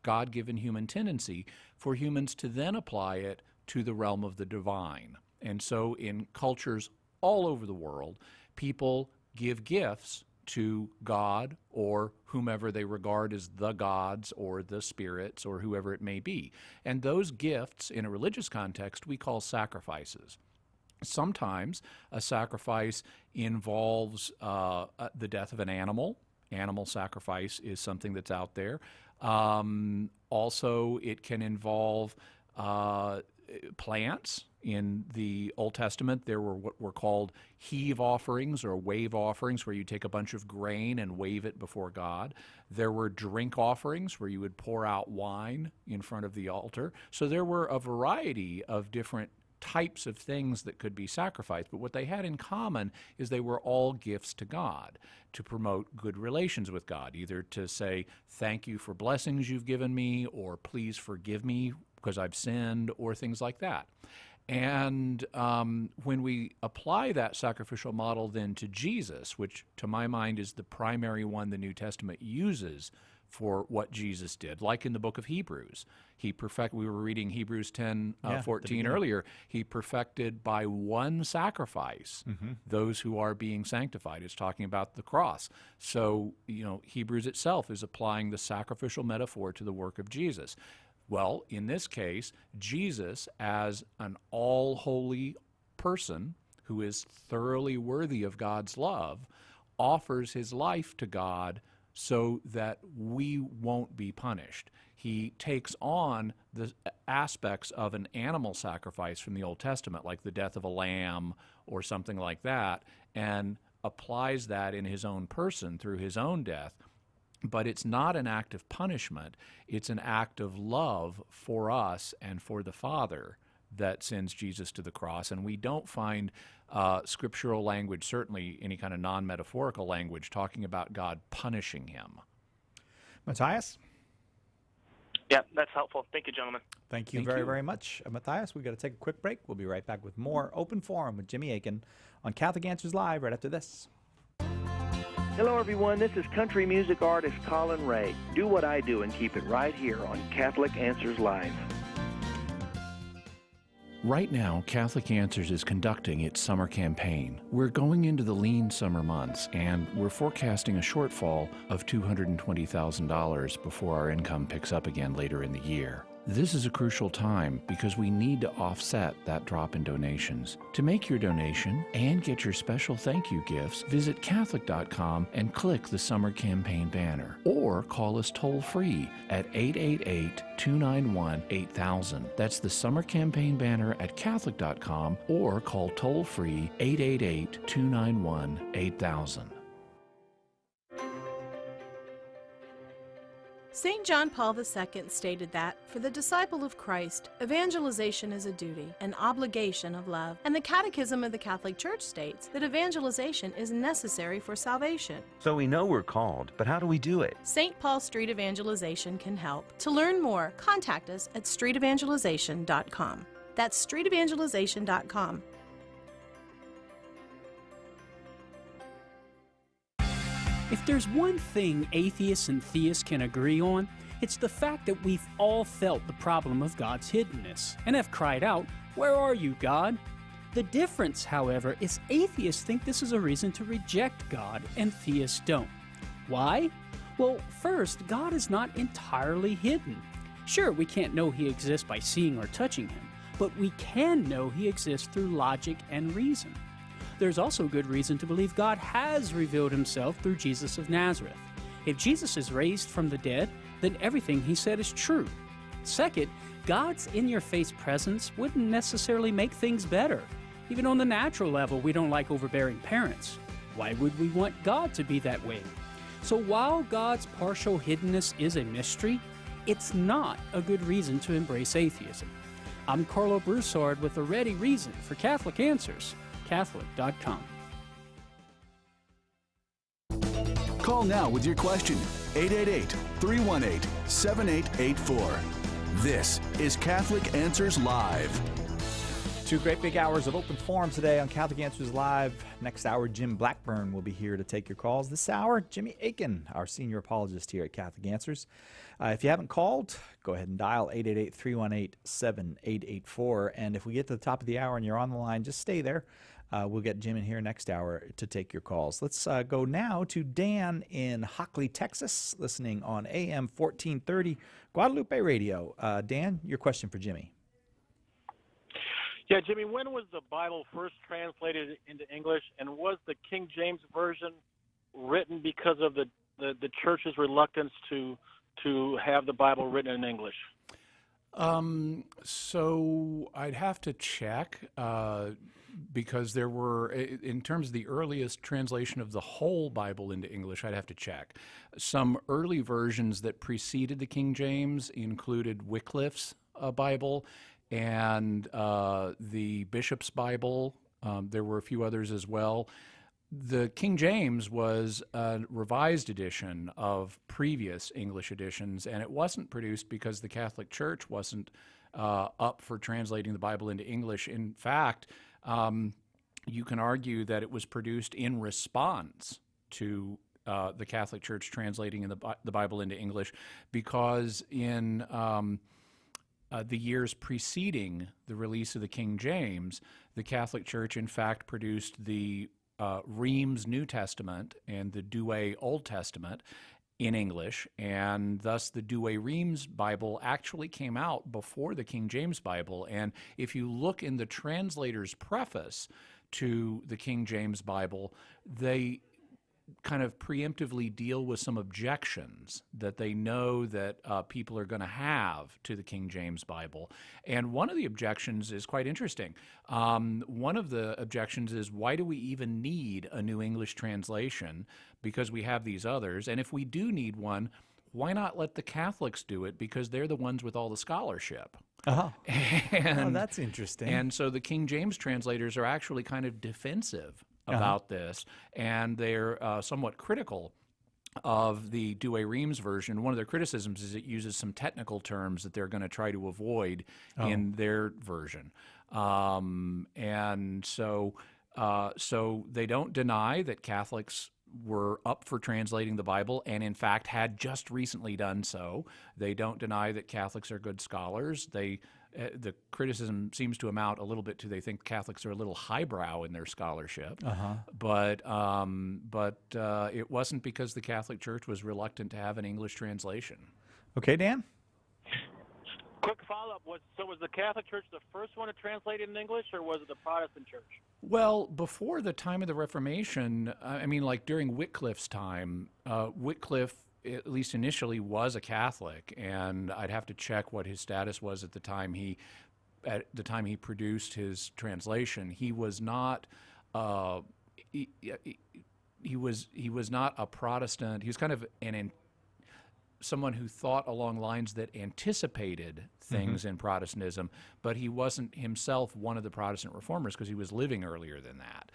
God-given human tendency, for humans to then apply it to the realm of the divine. And so in cultures all over the world, people give gifts to God or whomever they regard as the gods or the spirits or whoever it may be. And those gifts, in a religious context, we call sacrifices. Sometimes a sacrifice involves the death of an animal. Animal sacrifice is something that's out there. Also, it can involve plants. In the Old Testament, there were what were called heave offerings or wave offerings, where you take a bunch of grain and wave it before God. There were drink offerings, where you would pour out wine in front of the altar. So there were a variety of different types of things that could be sacrificed, but what they had in common is they were all gifts to God to promote good relations with God, either to say, thank you for blessings you've given me, or please forgive me because I've sinned, or things like that. And when we apply that sacrificial model then to Jesus, which to my mind is the primary one the New Testament uses for what Jesus did, like in the book of Hebrews, we were reading Hebrews 10:14 earlier. He perfected by one sacrifice those who are being sanctified. It's talking about the cross. So, Hebrews itself is applying the sacrificial metaphor to the work of Jesus. Well, in this case, Jesus, as an all-holy person who is thoroughly worthy of God's love, offers his life to God so that we won't be punished. He takes on the aspects of an animal sacrifice from the Old Testament, like the death of a lamb or something like that, and applies that in his own person through his own death. But it's not an act of punishment. It's an act of love for us and for the Father that sends Jesus to the cross. And we don't find scriptural language, certainly any kind of non-metaphorical language, talking about God punishing him. Matthias? Yeah, that's helpful. Thank you, gentlemen. Thank you very much, Matthias. We've got to take a quick break. We'll be right back with more Open Forum with Jimmy Akin on Catholic Answers Live right after this. Hello, everyone. This is country music artist Colin Ray. Do what I do and keep it right here on Catholic Answers Live. Right now, Catholic Answers is conducting its summer campaign. We're going into the lean summer months, and we're forecasting a shortfall of $220,000 before our income picks up again later in the year. This is a crucial time because we need to offset that drop in donations. To make your donation and get your special thank you gifts, visit Catholic.com and click the Summer Campaign banner. Or call us toll-free at 888-291-8000. That's the Summer Campaign banner at Catholic.com, or call toll-free 888-291-8000. St. John Paul II stated that, for the disciple of Christ, evangelization is a duty, an obligation of love. And the Catechism of the Catholic Church states that evangelization is necessary for salvation. So we know we're called, but how do we do it? St. Paul Street Evangelization can help. To learn more, contact us at streetevangelization.com. That's streetevangelization.com. If there's one thing atheists and theists can agree on, it's the fact that we've all felt the problem of God's hiddenness and have cried out, "Where are you, God?" The difference, however, is atheists think this is a reason to reject God and theists don't. Why? Well, first, God is not entirely hidden. Sure, we can't know He exists by seeing or touching Him, but we can know He exists through logic and reason. There's also good reason to believe God has revealed Himself through Jesus of Nazareth. If Jesus is raised from the dead, then everything He said is true. Second, God's in-your-face presence wouldn't necessarily make things better. Even on the natural level, we don't like overbearing parents. Why would we want God to be that way? So while God's partial hiddenness is a mystery, it's not a good reason to embrace atheism. I'm Carlo Broussard with a ready reason for Catholic Answers. Catholic.com. Call now with your question. 888-318-7884. This is Catholic Answers Live. 2 great big hours of open forum today on Catholic Answers Live. Next hour, Jim Blackburn will be here to take your calls. This hour, Jimmy Aiken, our senior apologist here at Catholic Answers. If you haven't called, go ahead and dial 888-318-7884. And if we get to the top of the hour and you're on the line, just stay there. We'll get Jim in here next hour to take your calls. Let's go now to Dan in Hockley, Texas, listening on AM 1430 Guadalupe Radio. Dan, your question for Jimmy. Yeah, Jimmy, when was the Bible first translated into English, and was the King James Version written because of the church's reluctance to have the Bible written in English? So I'd have to check because there were, in terms of the earliest translation of the whole Bible into English, I'd have to check. Some early versions that preceded the King James included Wycliffe's Bible and the Bishop's Bible. There were a few others as well. The King James was a revised edition of previous English editions, and it wasn't produced because the Catholic Church wasn't up for translating the Bible into English. In fact, you can argue that it was produced in response to the Catholic Church translating the Bible into English, because in the years preceding the release of the King James, the Catholic Church, in fact, produced the Reims New Testament and the Douay Old Testament in English, and thus the Douay Reims Bible actually came out before the King James Bible. And if you look in the translator's preface to the King James Bible, they kind of preemptively deal with some objections that they know that people are going to have to the King James Bible. And one of the objections is quite interesting. One of the objections is, why do we even need a New English translation? Because we have these others. And if we do need one, why not let the Catholics do it? Because they're the ones with all the scholarship. Oh, and, that's interesting. And so the King James translators are actually kind of defensive about this, and they're somewhat critical of the Douay Reims version. One of their criticisms is it uses some technical terms that they're going to try to avoid in their version. And so they don't deny that Catholics were up for translating the Bible and, in fact, had just recently done so. They don't deny that Catholics are good scholars. The criticism seems to amount a little bit to they think Catholics are a little highbrow in their scholarship. But it wasn't because the Catholic Church was reluctant to have an English translation. Okay, Dan? Quick follow-up. Was the Catholic Church the first one to translate it in English, or was it the Protestant Church? Well, before the time of the Reformation, I mean, like during Wycliffe's time, Wycliffe, at least initially, was a Catholic, and I'd have to check what his status was at the time he produced his translation. He was not he was not a Protestant. He was kind of someone who thought along lines that anticipated things in Protestantism, but he wasn't himself one of the Protestant reformers because he was living earlier than that.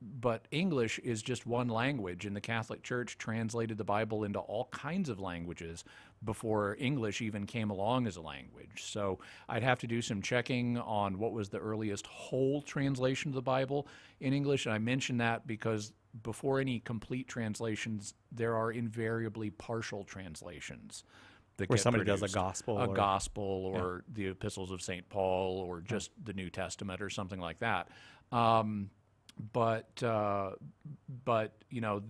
But English is just one language, and the Catholic Church translated the Bible into all kinds of languages before English even came along as a language. So I'd have to do some checking on what was the earliest whole translation of the Bible in English, and I mention that because before any complete translations, there are invariably partial translations that where get somebody produced. does a gospel or the epistles of St. Paul, or just the New Testament or something like that. But you know,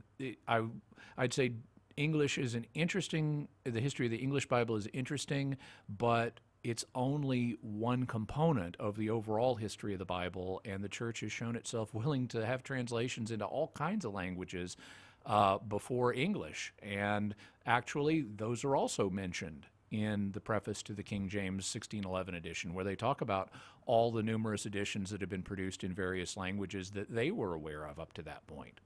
I'd say English is an interesting. The history of the English Bible is interesting, but it's only one component of the overall history of the Bible, and the Church has shown itself willing to have translations into all kinds of languages before English. And actually, those are also mentioned in the preface to the King James 1611 edition, where they talk about all the numerous editions that have been produced in various languages that they were aware of up to that point.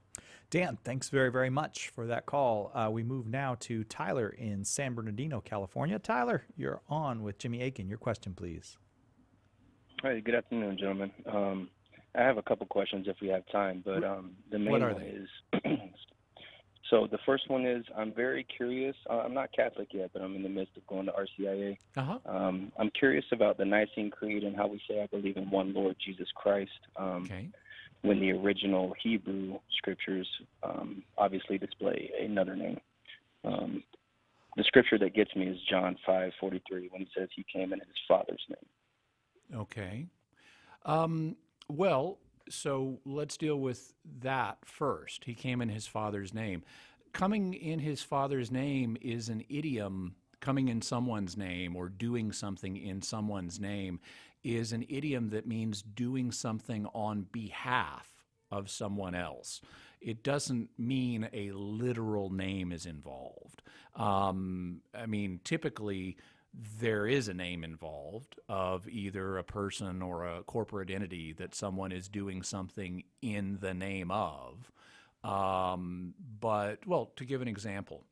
Dan, thanks very, very much for that call. We move now to Tyler in San Bernardino, California. Tyler, you're on with Jimmy Akin. Your question, please. Hi, good afternoon, gentlemen. I have a couple questions if we have time, but the main one is, so the first one is, I'm very curious. I'm not Catholic yet, but I'm in the midst of going to RCIA. I'm curious about the Nicene Creed and how we say I believe in one Lord Jesus Christ. When the original Hebrew scriptures obviously display another name. The scripture that gets me is John 5:43, when it says he came in his Father's name. Okay. Well, so let's deal with that first. He came in his Father's name. Coming in his Father's name is an idiom. Coming in someone's name or doing something in someone's name is an idiom that means doing something on behalf of someone else. It doesn't mean a literal name is involved. I mean, typically there is a name involved of either a person or a corporate entity that someone is doing something in the name of. But, well, to give an example,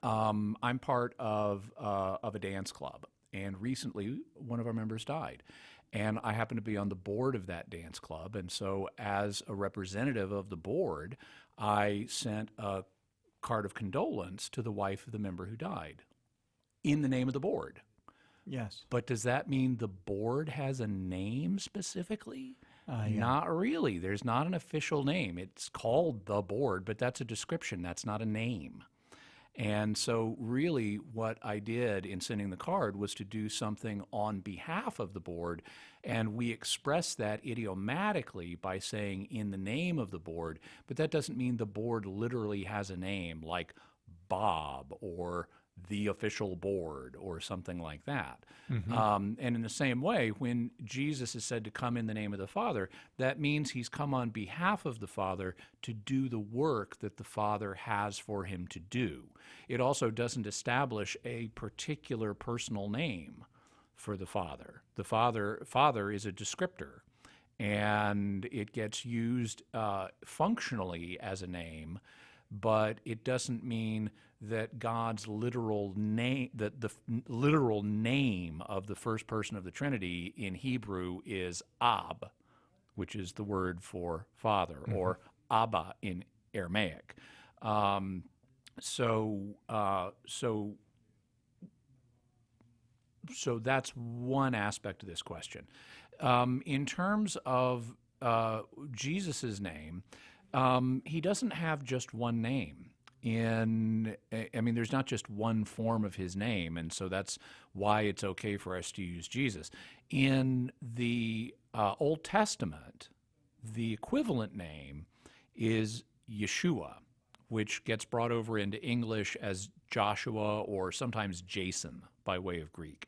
I'm part of a dance club. And recently, one of our members died. And I happen to be on the board of that dance club. And so as a representative of the board, I sent a card of condolence to the wife of the member who died in the name of the board. Yes. But does that mean the board has a name specifically? Yeah. Not really. There's not an official name. It's called the board, but that's a description. That's not a name. And so really what I did in sending the card was to do something on behalf of the board, and we express that idiomatically by saying in the name of the board, but that doesn't mean the board literally has a name like Bob or the official board or something like that. And in the same way, when Jesus is said to come in the name of the Father, that means he's come on behalf of the Father to do the work that the Father has for him to do. It also doesn't establish a particular personal name for the Father. The Father is a descriptor, and it gets used functionally as a name, but it doesn't mean that God's literal name, that the literal name of the first person of the Trinity in Hebrew is Ab, which is the word for Father, or Abba in Aramaic. So that's one aspect of this question. In terms of Jesus's name, he doesn't have just one name. There's not just one form of his name, and so that's why it's okay for us to use Jesus. In the Old Testament, the equivalent name is Yeshua, which gets brought over into English as Joshua or sometimes Jason by way of Greek.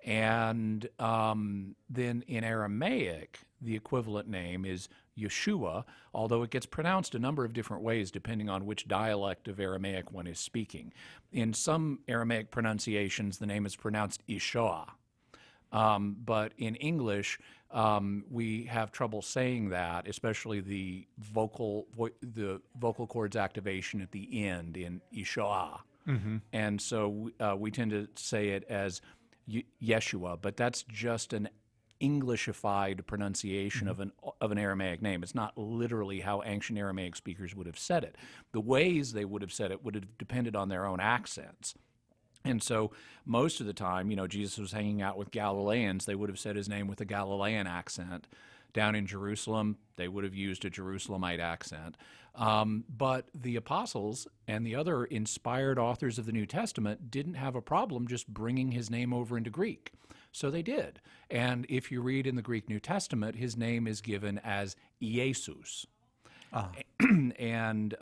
And then in Aramaic, the equivalent name is Yeshua, although it gets pronounced a number of different ways depending on which dialect of Aramaic one is speaking. In some Aramaic pronunciations, the name is pronounced Yeshua. But in English, we have trouble saying that, especially the vocal cords activation at the end in Yeshua. Mm-hmm. And so we tend to say it as Yeshua, but that's just an Englishified pronunciation of an Aramaic name. It's not literally how ancient Aramaic speakers would have said it. The ways they would have said it would have depended on their own accents. And so most of the time, Jesus was hanging out with Galileans. They would have said his name with a Galilean accent. Down in Jerusalem, they would have used a Jerusalemite accent. But the apostles and the other inspired authors of the New Testament didn't have a problem just bringing his name over into Greek. So they did. And if you read in the Greek New Testament, his name is given as Iesus. And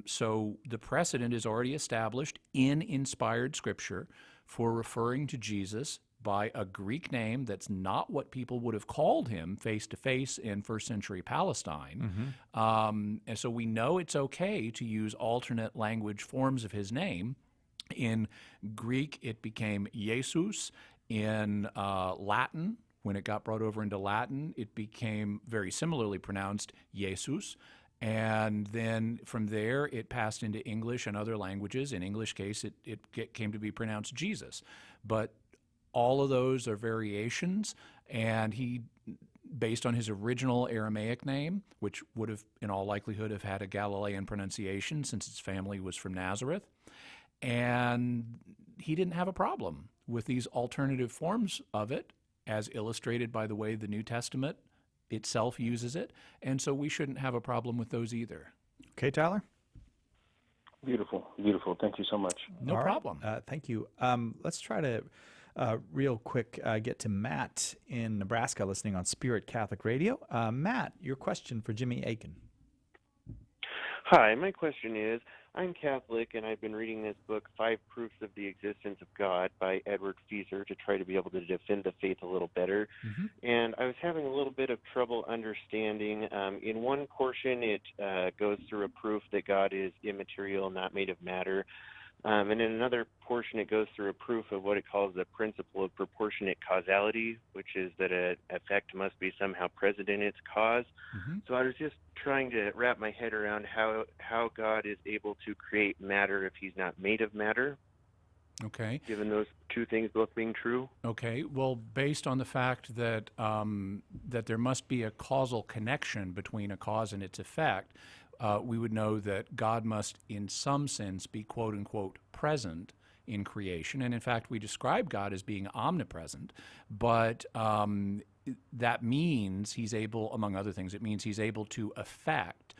so the precedent is already established in inspired scripture for referring to Jesus by a Greek name that's not what people would have called him face-to-face in first-century Palestine. Mm-hmm. And so we know it's okay to use alternate language forms of his name. In Greek, it became Jesus. In Latin, when it got brought over into Latin, it became very similarly pronounced Jesus. And then from there, it passed into English and other languages. In English case, it came to be pronounced Jesus. But all of those are variations, and he, based on his original Aramaic name, which would have, in all likelihood, have had a Galilean pronunciation since his family was from Nazareth, and he didn't have a problem with these alternative forms of it, as illustrated by the way the New Testament itself uses it, and so we shouldn't have a problem with those either. Okay, Tyler? Beautiful. Thank you so much. No problem. Thank you. Let's try to real quick get to Matt in Nebraska listening on Spirit Catholic Radio. Matt, your question for Jimmy Akin. Hi, my question is, I'm Catholic, and I've been reading this book, 5 Proofs of the Existence of God by Edward Feser, to try to be able to defend the faith a little better. Mm-hmm. And I was having a little bit of trouble understanding. In one portion, it goes through a proof that God is immaterial, not made of matter. And in another portion, it goes through a proof of what it calls the principle of proportionate causality, which is that an effect must be somehow present in its cause. Mm-hmm. So I was just trying to wrap my head around how God is able to create matter if he's not made of matter. Okay. Given those two things both being true. Okay. Well, based on the fact that that there must be a causal connection between a cause and its effect, we would know that God must, in some sense, be quote-unquote present in creation. And in fact, we describe God as being omnipresent, but that means he's able, among other things, it means he's able to affect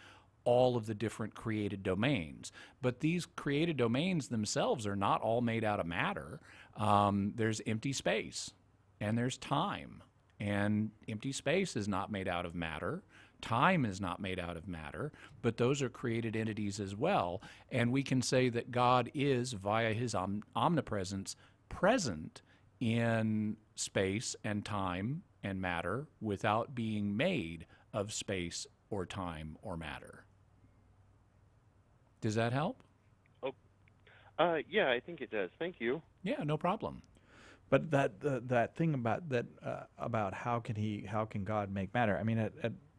all of the different created domains. But these created domains themselves are not all made out of matter. There's empty space, and there's time. And empty space is not made out of matter. Time is not made out of matter, but those are created entities as well. And we can say that God is, via his omnipresence, present in space and time and matter without being made of space or time or matter. Does that help? Oh, yeah, I think it does. Thank you. Yeah, no problem. But that thing about how can God make matter? I mean,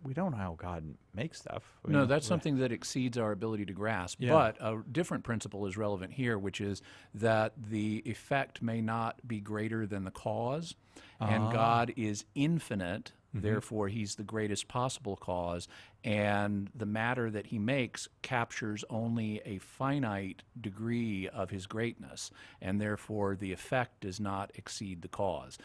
we don't know how God makes stuff. No, that's something that exceeds our ability to grasp. Yeah. But a different principle is relevant here, which is that the effect may not be greater than the cause, and God is infinite. Mm-hmm. Therefore, he's the greatest possible cause, and the matter that he makes captures only a finite degree of his greatness, and therefore the effect does not exceed the cause.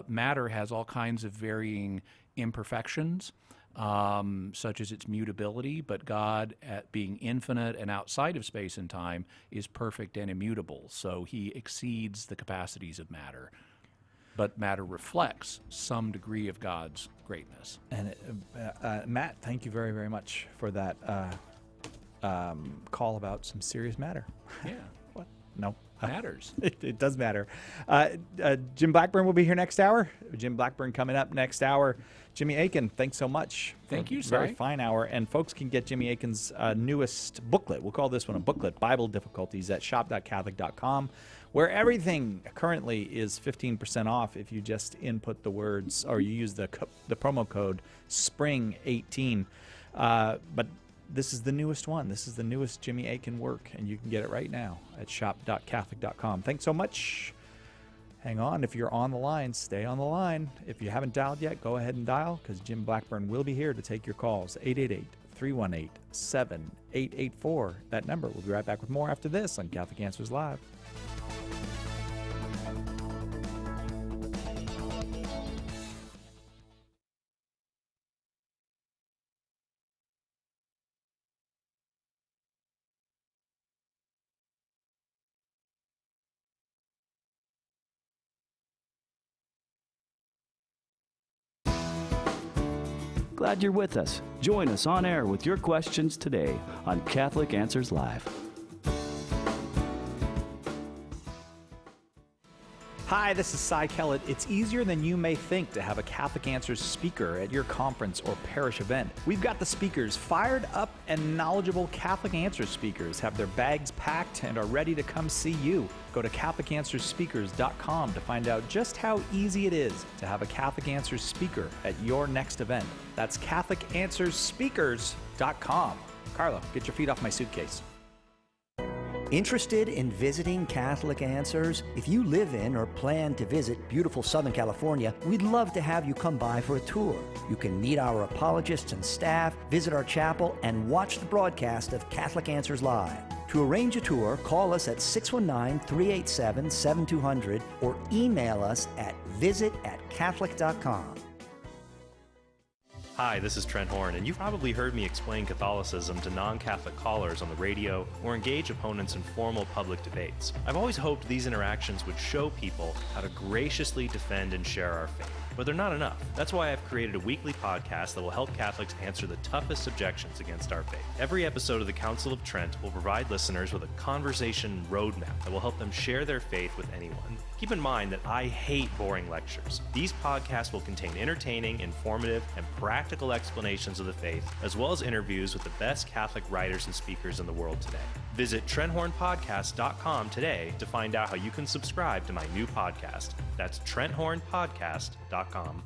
Matter has all kinds of varying imperfections. such as its mutability, but God, at being infinite and outside of space and time, is perfect and immutable. So he exceeds the capacities of matter. But matter reflects some degree of God's greatness. And Matt, thank you very, very much for that call about some serious matter. Yeah. What? No. Matters. It does matter. Jim Blackburn will be here next hour. Jim Blackburn coming up next hour. Jimmy Akin, thanks so much. Thank you, Very Si. fine hour. And folks can get Jimmy Akin's newest booklet. We'll call this one a booklet, Bible Difficulties, at shop.catholic.com, where everything currently is 15% off if you just input the words or you use the promo code SPRING18. But this is the newest one. This is the newest Jimmy Akin work, and you can get it right now at shop.catholic.com. Thanks so much. Hang on. If you're on the line, stay on the line. If you haven't dialed yet, go ahead and dial, because Jim Blackburn will be here to take your calls. 888-318-7884. That number. We'll be right back with more after this on Catholic Answers Live. Glad you're with us. Join us on air with your questions today on Catholic Answers Live. Hi, this is Cy Kellett. It's easier than you may think to have a Catholic Answers speaker at your conference or parish event. We've got the speakers. Fired up and knowledgeable Catholic Answers speakers have their bags packed and are ready to come see you. Go to CatholicAnswersSpeakers.com to find out just how easy it is to have a Catholic Answers speaker at your next event. That's CatholicAnswersSpeakers.com. Carlo, get your feet off my suitcase. Interested in visiting Catholic Answers? If you live in or plan to visit beautiful Southern California, we'd love to have you come by for a tour. You can meet our apologists and staff, visit our chapel, and watch the broadcast of Catholic Answers Live. To arrange a tour, call us at 619-387-7200 or email us at visit@catholic.com. Hi, this is Trent Horn, and you've probably heard me explain Catholicism to non-Catholic callers on the radio or engage opponents in formal public debates. I've always hoped these interactions would show people how to graciously defend and share our faith. But they're not enough. That's why I've created a weekly podcast that will help Catholics answer the toughest objections against our faith. Every episode of the Council of Trent will provide listeners with a conversation roadmap that will help them share their faith with anyone. Keep in mind that I hate boring lectures. These podcasts will contain entertaining, informative, and practical explanations of the faith, as well as interviews with the best Catholic writers and speakers in the world today. Visit TrentHornPodcast.com today to find out how you can subscribe to my new podcast. That's TrentHornPodcast.com.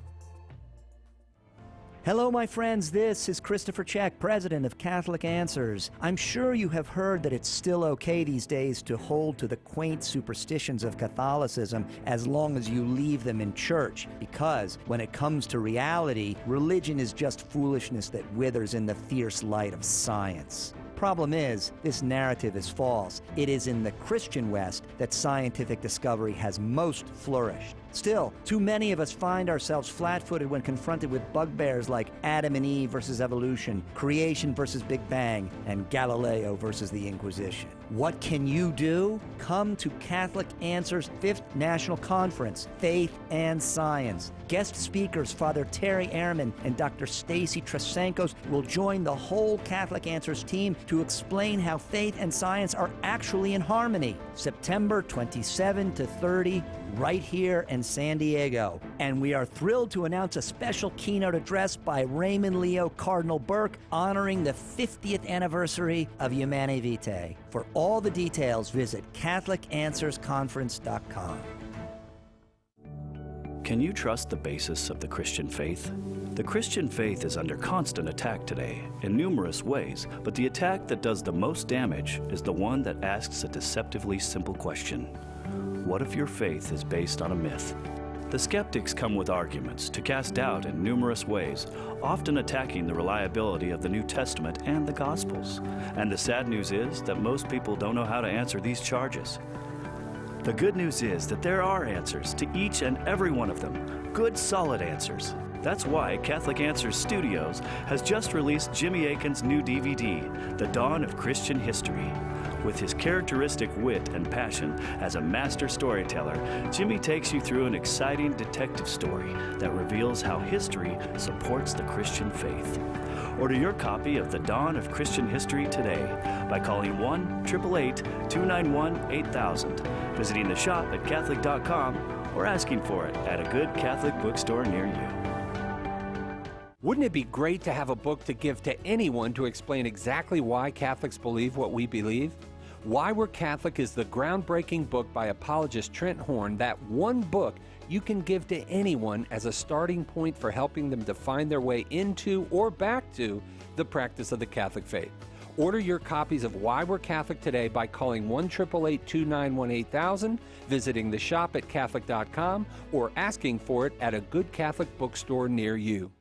Hello, my friends. This is Christopher Check, president of Catholic Answers. I'm sure you have heard that it's still okay these days to hold to the quaint superstitions of Catholicism as long as you leave them in church, because when it comes to reality, religion is just foolishness that withers in the fierce light of science. Problem is, this narrative is false. It is in the Christian West that scientific discovery has most flourished. Still, too many of us find ourselves flat-footed when confronted with bugbears like Adam and Eve versus evolution, creation versus Big Bang, and Galileo versus the Inquisition. What can you do? Come to Catholic Answers 5th National Conference, Faith and Science. Guest speakers Father Terry Ehrman and Dr. Stacy Trasankos will join the whole Catholic Answers team to explain how faith and science are actually in harmony. September 27 to 30, right here in San Diego. And we are thrilled to announce a special keynote address by Raymond Leo Cardinal Burke honoring the 50th anniversary of Humanae Vitae. For all the details, visit CatholicAnswersConference.com. Can you trust the basis of the Christian faith? The Christian faith is under constant attack today in numerous ways, but the attack that does the most damage is the one that asks a deceptively simple question. What if your faith is based on a myth? The skeptics come with arguments to cast doubt in numerous ways, often attacking the reliability of the New Testament and the Gospels. And the sad news is that most people don't know how to answer these charges. The good news is that there are answers to each and every one of them, good solid answers. That's why Catholic Answers Studios has just released Jimmy Akin's new DVD, The Dawn of Christian History. With his characteristic wit and passion as a master storyteller, Jimmy takes you through an exciting detective story that reveals how history supports the Christian faith. Order your copy of The Dawn of Christian History today by calling 1-888-291-8000, visiting the shop at Catholic.com, or asking for it at a good Catholic bookstore near you. Wouldn't it be great to have a book to give to anyone to explain exactly why Catholics believe what we believe? Why We're Catholic is the groundbreaking book by apologist Trent Horn, that one book you can give to anyone as a starting point for helping them to find their way into or back to the practice of the Catholic faith. Order your copies of Why We're Catholic today by calling 1-888-291-8000, visiting the shop at Catholic.com, or asking for it at a good Catholic bookstore near you.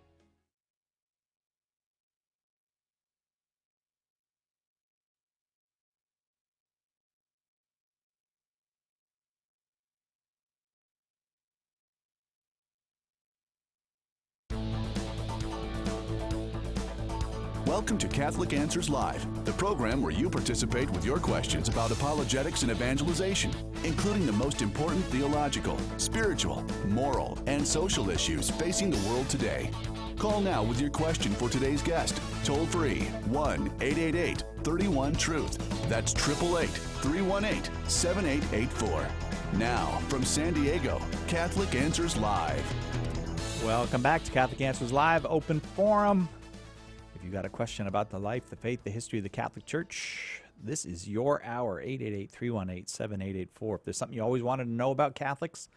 Welcome to Catholic Answers Live, the program where you participate with your questions about apologetics and evangelization, including the most important theological, spiritual, moral, and social issues facing the world today. Call now with your question for today's guest. Toll free 1-888-31-TRUTH. That's 888-318-7884. Now, from San Diego, Catholic Answers Live. Welcome back to Catholic Answers Live, open forum. If you got a question about the life, the faith, the history of the Catholic Church, this is your hour, 888-318-7884. If there's something you always wanted to know about Catholics,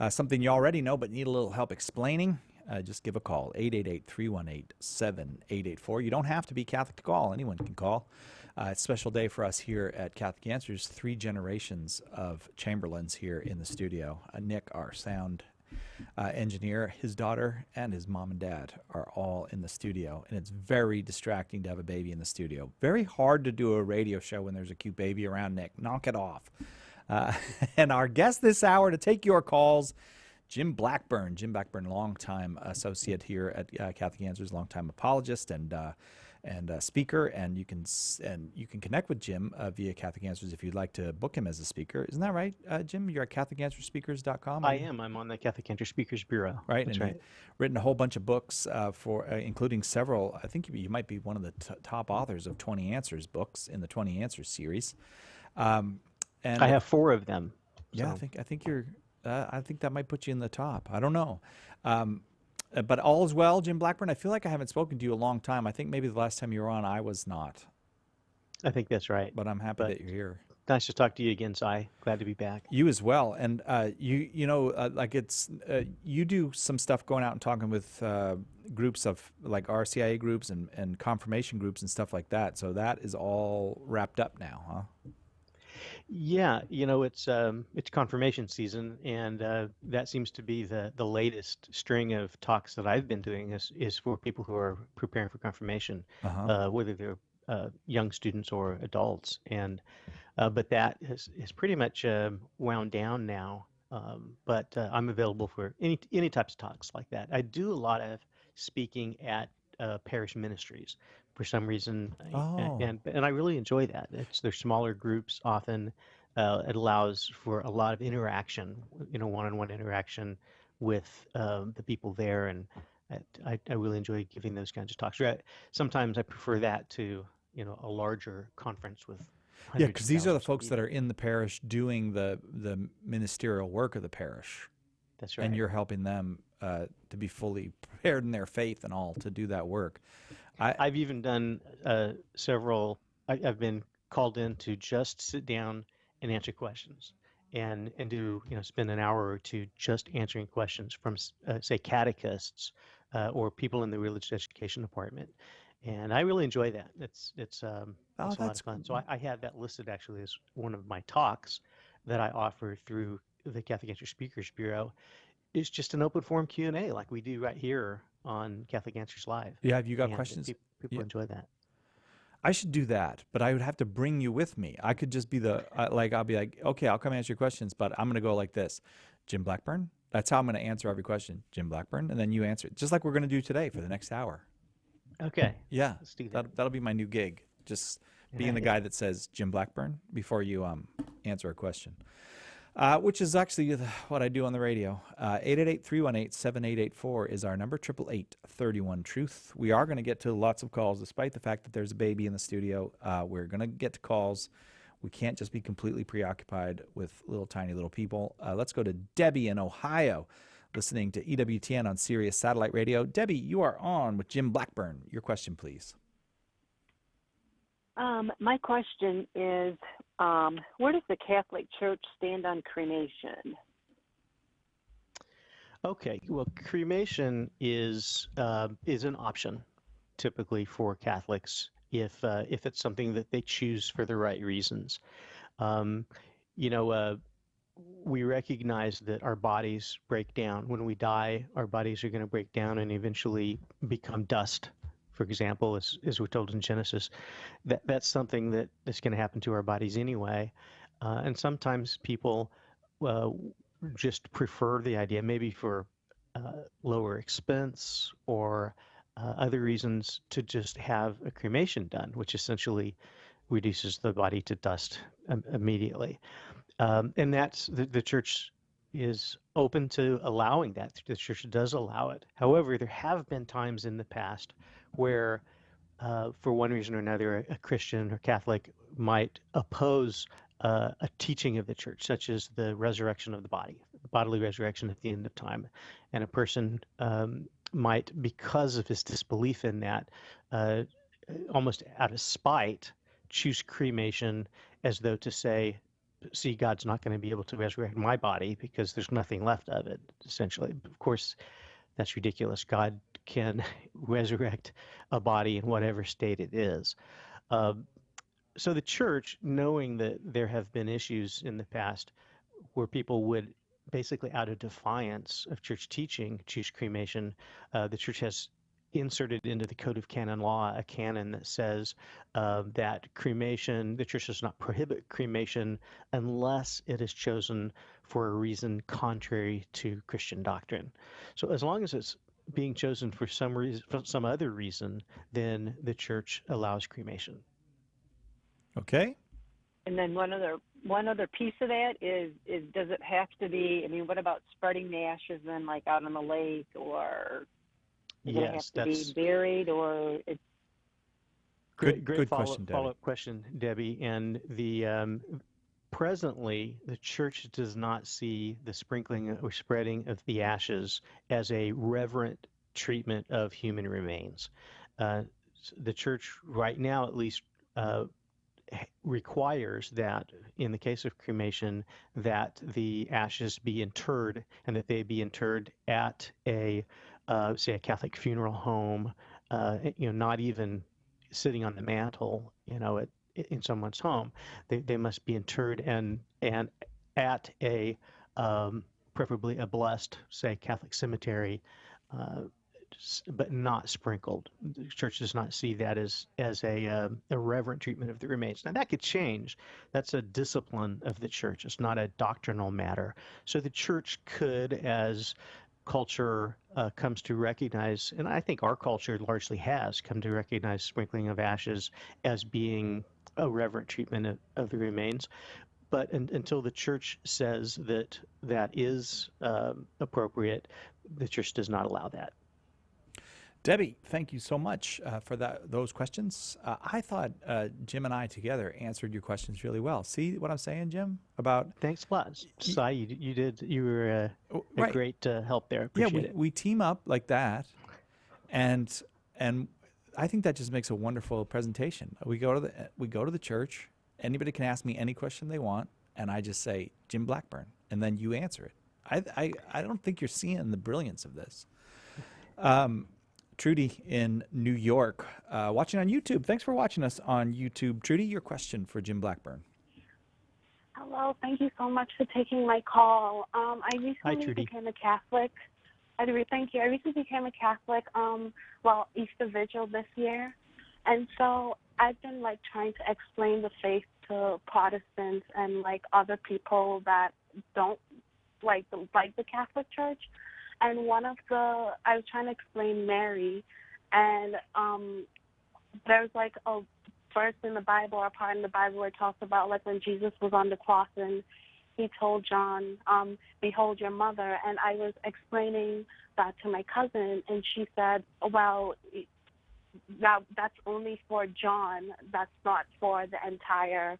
something you already know but need a little help explaining, just give a call, 888-318-7884. You don't have to be Catholic to call. Anyone can call. It's a special day for us here at Catholic Answers. 3 generations of Chamberlains here in the studio. Nick, our sound engineer, his daughter, and his mom and dad are all in the studio, and it's very distracting to have a baby in the studio. Very hard to do a radio show when there's a cute baby around, Nick. Knock it off. And our guest this hour to take your calls, Jim Blackburn. Jim Blackburn, longtime associate here at Catholic Answers, longtime apologist and speaker, and you can connect with Jim via Catholic Answers if you'd like to book him as a speaker. Isn't that right, Jim? You're at CatholicAnswersSpeakers.com? I am. I'm on the Catholic Answers Speakers Bureau. Right. That's and right. You've written a whole bunch of books for, including several. I think you might be one of the top authors of 20 Answers books in the 20 Answers series. And I have 4 of them. Yeah, so. I think you're. I think that might put you in the top. I don't know. But all is well, Jim Blackburn. I feel like I haven't spoken to you a long time. I think maybe the last time you were on, I was not. I think that's right. But I'm happy that you're here. Nice to talk to you again, Si. Glad to be back. You as well. And you do some stuff going out and talking with groups of like RCIA groups and confirmation groups and stuff like that. So that is all wrapped up now, huh? Yeah, it's confirmation season, and that seems to be the latest string of talks that I've been doing is for people who are preparing for confirmation, whether they're young students or adults, and but that is pretty much wound down now. But I'm available for any types of talks like that. I do a lot of speaking at parish ministries. For some reason, and I really enjoy that. They're smaller groups often. It allows for a lot of interaction, one-on-one interaction with the people there, and I really enjoy giving those kinds of talks. Sometimes I prefer that to a larger conference with. Yeah, because these are the folks that are in the parish doing the ministerial work of the parish. That's right. And you're helping them to be fully prepared in their faith and all to do that work. I've even done several. I've been called in to just sit down and answer questions, and do spend an hour or two just answering questions from say catechists or people in the religious education department, and I really enjoy that. It's a lot of fun. So I have that listed actually as one of my talks that I offer through the Catholic Answers Speakers Bureau. It's just an open forum Q&A like we do right here on Catholic Answers Live. Yeah, have you got questions? People enjoy that. I should do that, but I would have to bring you with me. I could just be I'll be like, okay, I'll come answer your questions, but I'm going to go like this. Jim Blackburn, That's how I'm going to answer every question, Jim Blackburn, and then you answer it, just like we're going to do today for the next hour. Okay. Yeah, let's do that. That'll be my new gig. Just being the guy that says Jim Blackburn before you answer a question, which is actually what I do on the radio. 888-318-7884 is our number. 888-31-TRUTH. We are going to get to lots of calls, despite the fact that there's a baby in the studio. We're going to get to calls. We can't just be completely preoccupied with tiny little people. Let's go to Debbie in Ohio, listening to EWTN on Sirius Satellite Radio. Debbie, you are on with Jim Blackburn. Your question, please. My question is, where does the Catholic Church stand on cremation? Okay, well, cremation is an option, typically for Catholics, if it's something that they choose for the right reasons. We recognize that our bodies break down. When we die, our bodies are going to break down and eventually become dust. For example, as we're told in Genesis, that's something that's going to happen to our bodies anyway. And sometimes people just prefer the idea, maybe for lower expense or other reasons, to just have a cremation done, which essentially reduces the body to dust immediately. And that's the church is open to allowing that. The church does allow it. However, there have been times in the past where, for one reason or another, a Christian or Catholic might oppose a teaching of the church, such as the resurrection of the body, the bodily resurrection at the end of time. And a person might, because of his disbelief in that, almost out of spite, choose cremation as though to say, see, God's not going to be able to resurrect my body because there's nothing left of it, essentially. Of course, that's ridiculous. God can resurrect a body in whatever state it is. So the church, knowing that there have been issues in the past where people would basically, out of defiance of church teaching, choose cremation, the church has inserted into the Code of Canon Law a canon that says that cremation, the church does not prohibit cremation unless it is chosen for a reason contrary to Christian doctrine. So as long as it's being chosen for some reason, for some other reason, then the church allows cremation. Okay. And then one other piece of that is does it have to be? I mean, what about spreading the ashes then, like out on the lake, or does it have to be buried, or it's Great question, Debbie. follow-up question, Debbie. And the presently, the church does not see the sprinkling or spreading of the ashes as a reverent treatment of human remains. The church, right now at least, requires that, in the case of cremation, that the ashes be interred, and that they be interred at a say a Catholic funeral home, not even sitting on the mantle, in someone's home. They must be interred and at a preferably a blessed, say, Catholic cemetery, but not sprinkled. The church does not see that as a reverent treatment of the remains. Now that could change. That's a discipline of the church. It's not a doctrinal matter. So the church could, as culture comes to recognize, and I think our culture largely has come to recognize sprinkling of ashes as being a reverent treatment of the remains. But until the church says that that is appropriate, the church does not allow that. Debbie, thank you so much for those questions. I thought Jim and I together answered your questions really well. See what I'm saying, Jim? Thanks a lot, Cy. You were a great help there. Appreciate it. We team up like that, and I think that just makes a wonderful presentation. We go to the church. Anybody can ask me any question they want, and I just say Jim Blackburn, and then you answer it. I don't think you're seeing the brilliance of this. Trudy in New York, watching on YouTube. Thanks for watching us on YouTube. Trudy, your question for Jim Blackburn. Hello, thank you so much for taking my call. I recently became a Catholic. Thank you. I recently became a Catholic, Easter Vigil this year. And so I've been trying to explain the faith to Protestants and other people that don't like the Catholic Church, and I was trying to explain Mary, and there's like a verse in the Bible, or a part in the Bible where it talks about like when Jesus was on the cross and he told John, behold your mother, and I was explaining that to my cousin, and she said, well, that's only for John, that's not for the entire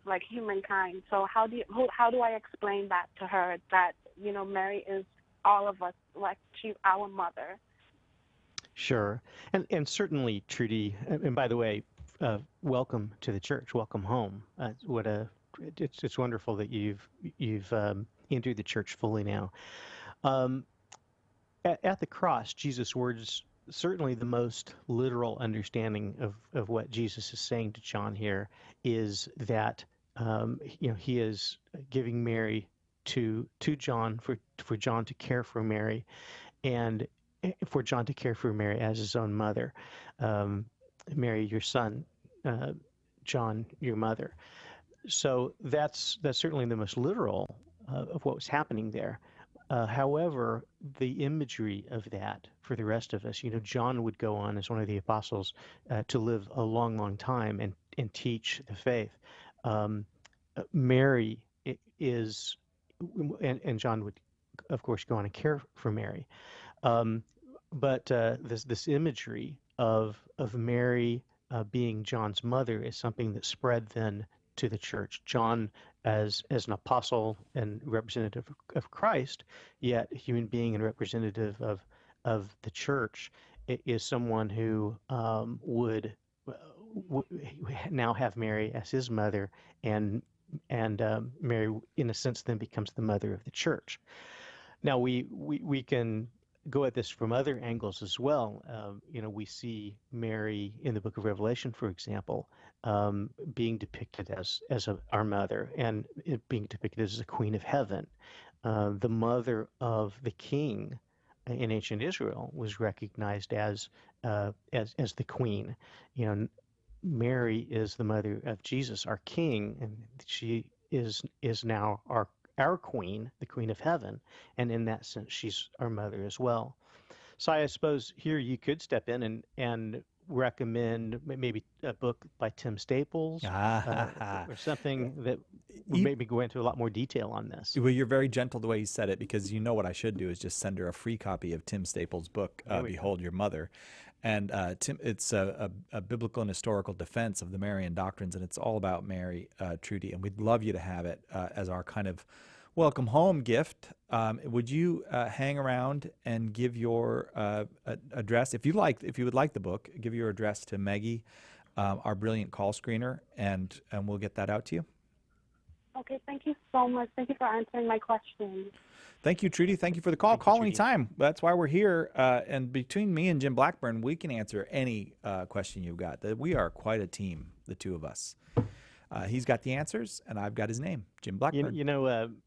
like humankind. So how do I explain that to her, that Mary is all of us, like she's our mother? Sure, and certainly, Trudy. And by the way, welcome to the church. Welcome home. It's wonderful that you've entered the church fully now. At the cross, Jesus' words, certainly the most literal understanding of what Jesus is saying to John here is that he is giving Mary to John for John to care for Mary, and for John to care for Mary as his own mother. Mary, your son, John, your mother. So that's certainly the most literal of what was happening there. However, the imagery of that for the rest of us, John would go on as one of the apostles to live a long, long time and teach the faith. Mary is, and John would, of course, go on and care for Mary. But this imagery of Mary being John's mother is something that spread then to the church. John, as an apostle and representative of Christ, yet a human being and representative of the church, is someone who would now have Mary as his mother, and Mary, in a sense, then becomes the mother of the church. Now we can go at this from other angles as well. We see Mary in the book of Revelation, for example, being depicted as our mother, and it being depicted as the Queen of Heaven. The mother of the king in ancient Israel was recognized as the queen. Mary is the mother of Jesus, our king, and she is now our queen, the Queen of Heaven, and in that sense, she's our mother as well. So I suppose here you could step in and recommend maybe a book by Tim Staples or something that would maybe go into a lot more detail on this. Well, you're very gentle the way you said it, because what I should do is just send her a free copy of Tim Staples' book, Behold Your Mother. And Tim, it's a biblical and historical defense of the Marian doctrines, and it's all about Mary, Trudy, and we'd love you to have it as our kind of welcome home gift. Would you hang around and give your address, if you would like the book, give your address to Maggie, our brilliant call screener, and we'll get that out to you. Okay, thank you so much. Thank you for answering my questions. Thank you, Trudy. Thank you for the call. Call anytime. That's why we're here. And between me and Jim Blackburn, we can answer any question you've got. We are quite a team, the two of us. He's got the answers, and I've got his name, Jim Blackburn.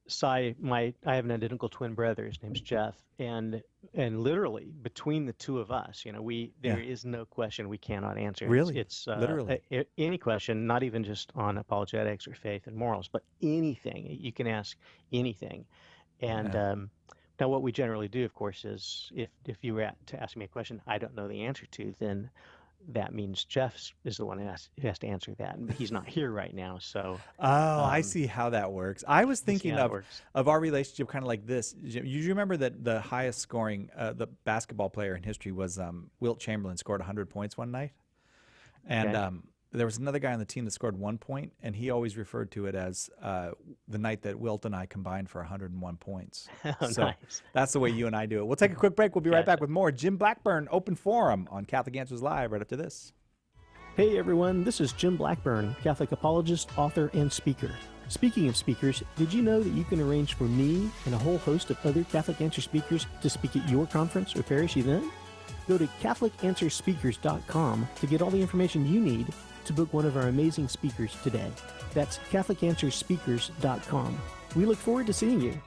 Cy, I have an identical twin brother. His name's Jeff, and literally between the two of us, there is no question we cannot answer. Really, it's literally any question, not even just on apologetics or faith and morals, but anything. You can ask anything. And now what we generally do, of course, is if you were to ask me a question I don't know the answer to, then that means Jeff is the one who has to answer that. And he's not here right now, so. I see how that works. I was thinking of our relationship kind of like this. You remember that the highest scoring the basketball player in history was Wilt Chamberlain, scored 100 points one night. And there was another guy on the team that scored 1 point, and he always referred to it as the night that Wilt and I combined for 101 points. So nice. That's the way you and I do it. We'll take a quick break. We'll be right back with more Jim Blackburn Open Forum on Catholic Answers Live right after this. Hey everyone, this is Jim Blackburn, Catholic apologist, author, and speaker. Speaking of speakers, did you know that you can arrange for me and a whole host of other Catholic Answer speakers to speak at your conference or parish event? Go to CatholicAnswerspeakers.com to get all the information you need to book one of our amazing speakers today. That's CatholicAnswerspeakers.com. We look forward to seeing you.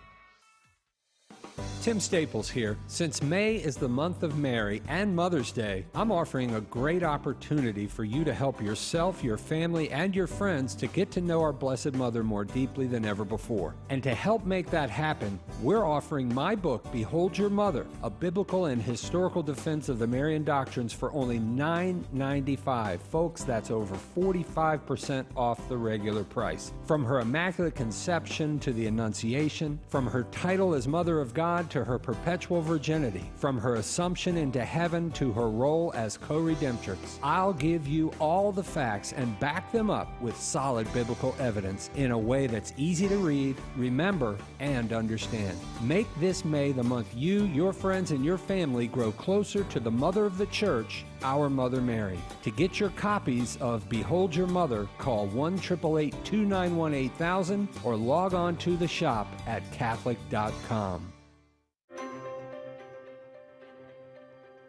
Tim Staples here. Since May is the month of Mary and Mother's Day, I'm offering a great opportunity for you to help yourself, your family, and your friends to get to know our Blessed Mother more deeply than ever before. And to help make that happen, we're offering my book, Behold Your Mother, a biblical and historical defense of the Marian doctrines for only $9.95. Folks, that's over 45% off the regular price. From her Immaculate Conception to the Annunciation, from her title as Mother of God to her perpetual virginity, from her assumption into heaven to her role as co-redemptrix, I'll give you all the facts and back them up with solid biblical evidence in a way that's easy to read, remember, and understand. Make this May the month you, your friends, and your family grow closer to the Mother of the Church, our Mother Mary. To get your copies of Behold Your Mother, call 1-888-291-8000 or log on to the shop at Catholic.com.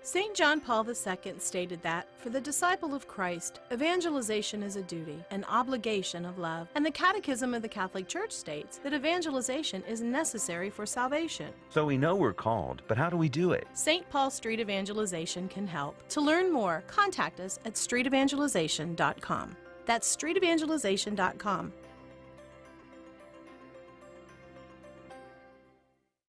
St. John Paul II stated that, for the disciple of Christ, evangelization is a duty, an obligation of love, and the Catechism of the Catholic Church states that evangelization is necessary for salvation. So we know we're called, but how do we do it? St. Paul Street Evangelization can help. To learn more, contact us at streetevangelization.com. That's streetevangelization.com.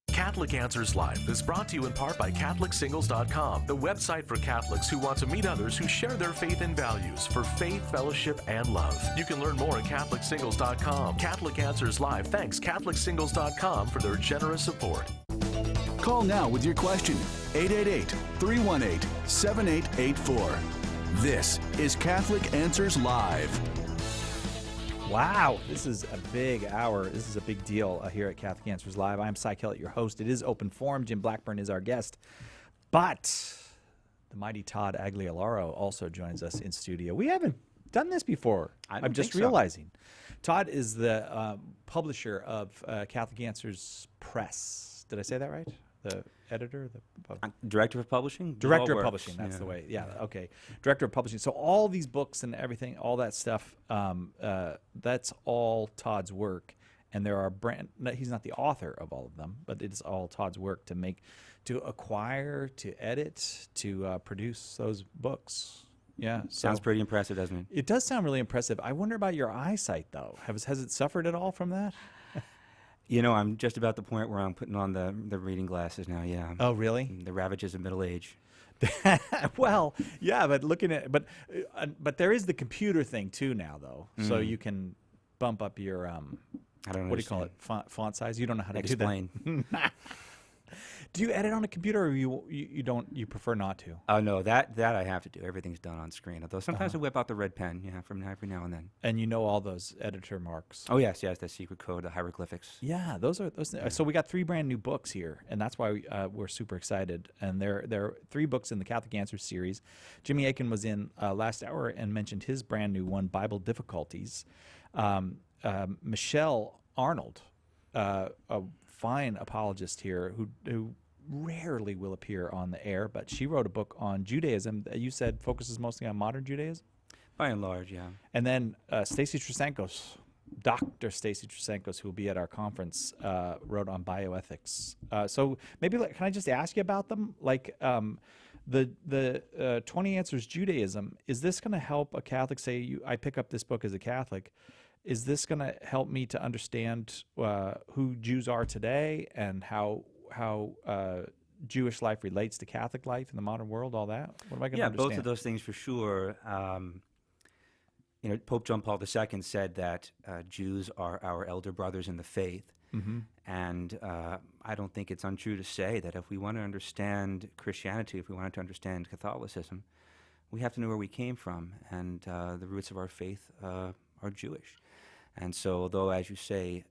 Catholic Answers Live is brought to you in part by CatholicSingles.com, the website for Catholics who want to meet others who share their faith and values for faith, fellowship, and love. You can learn more at CatholicSingles.com. Catholic Answers Live thanks CatholicSingles.com for their generous support. Call now with your question, 888-318-7884. This is Catholic Answers Live. Wow, this is a big hour. This is a big deal here at Catholic Answers Live. I'm Cy Kellett, your host. It is open forum. Jim Blackburn is our guest. But the mighty Todd Agliolaro also joins us in studio. We haven't done this before. I'm just realizing. Todd is the publisher of Catholic Answers Press. Did I say that right? The editor? Director of Publishing? Director of Publishing, that's the way. Yeah, okay. Director of Publishing. So all these books and everything, all that stuff, that's all Todd's work. And there are he's not the author of all of them, but it's all Todd's work to acquire, to edit, to produce those books. Yeah. Sounds pretty impressive, doesn't it? It does sound really impressive. I wonder about your eyesight, though. Has it suffered at all from that? You know, I'm just about the point where I'm putting on the reading glasses now, yeah. Oh, really? The ravages of middle age. Well, yeah, but but there is the computer thing, too, now, though. So you can bump up your, I don't know. What do you call it, font size? You don't know how to explain. Do that. Do you edit on a computer, or you don't? You prefer not to? Oh no, that I have to do. Everything's done on screen. Although sometimes I whip out the red pen, from every now and then. And you know all those editor marks. Oh yes, the secret code, the hieroglyphics. Yeah, those. So we got 3 brand new books here, and that's why we're super excited. And there are 3 books in the Catholic Answers series. Jimmy Akin was in last hour and mentioned his brand new one, Bible Difficulties. Michelle Arnold, a fine apologist here who rarely will appear on the air, but she wrote a book on Judaism that you said focuses mostly on modern Judaism? By and large, yeah. And then Stacy Trasancos, Dr. Stacy Trasancos, who will be at our conference, wrote on bioethics. So maybe can I just ask you about them? Like the 20 Answers Judaism, is this going to help a Catholic say, I pick up this book as a Catholic, is this going to help me to understand who Jews are today and how Jewish life relates to Catholic life in the modern world, all that? What am I going to understand? Yeah, both of those things for sure. Pope John Paul II said that Jews are our elder brothers in the faith. Mm-hmm. And I don't think it's untrue to say that if we want to understand Christianity, if we wanted to understand Catholicism, we have to know where we came from. And the roots of our faith are Jewish. And so, although, as you say,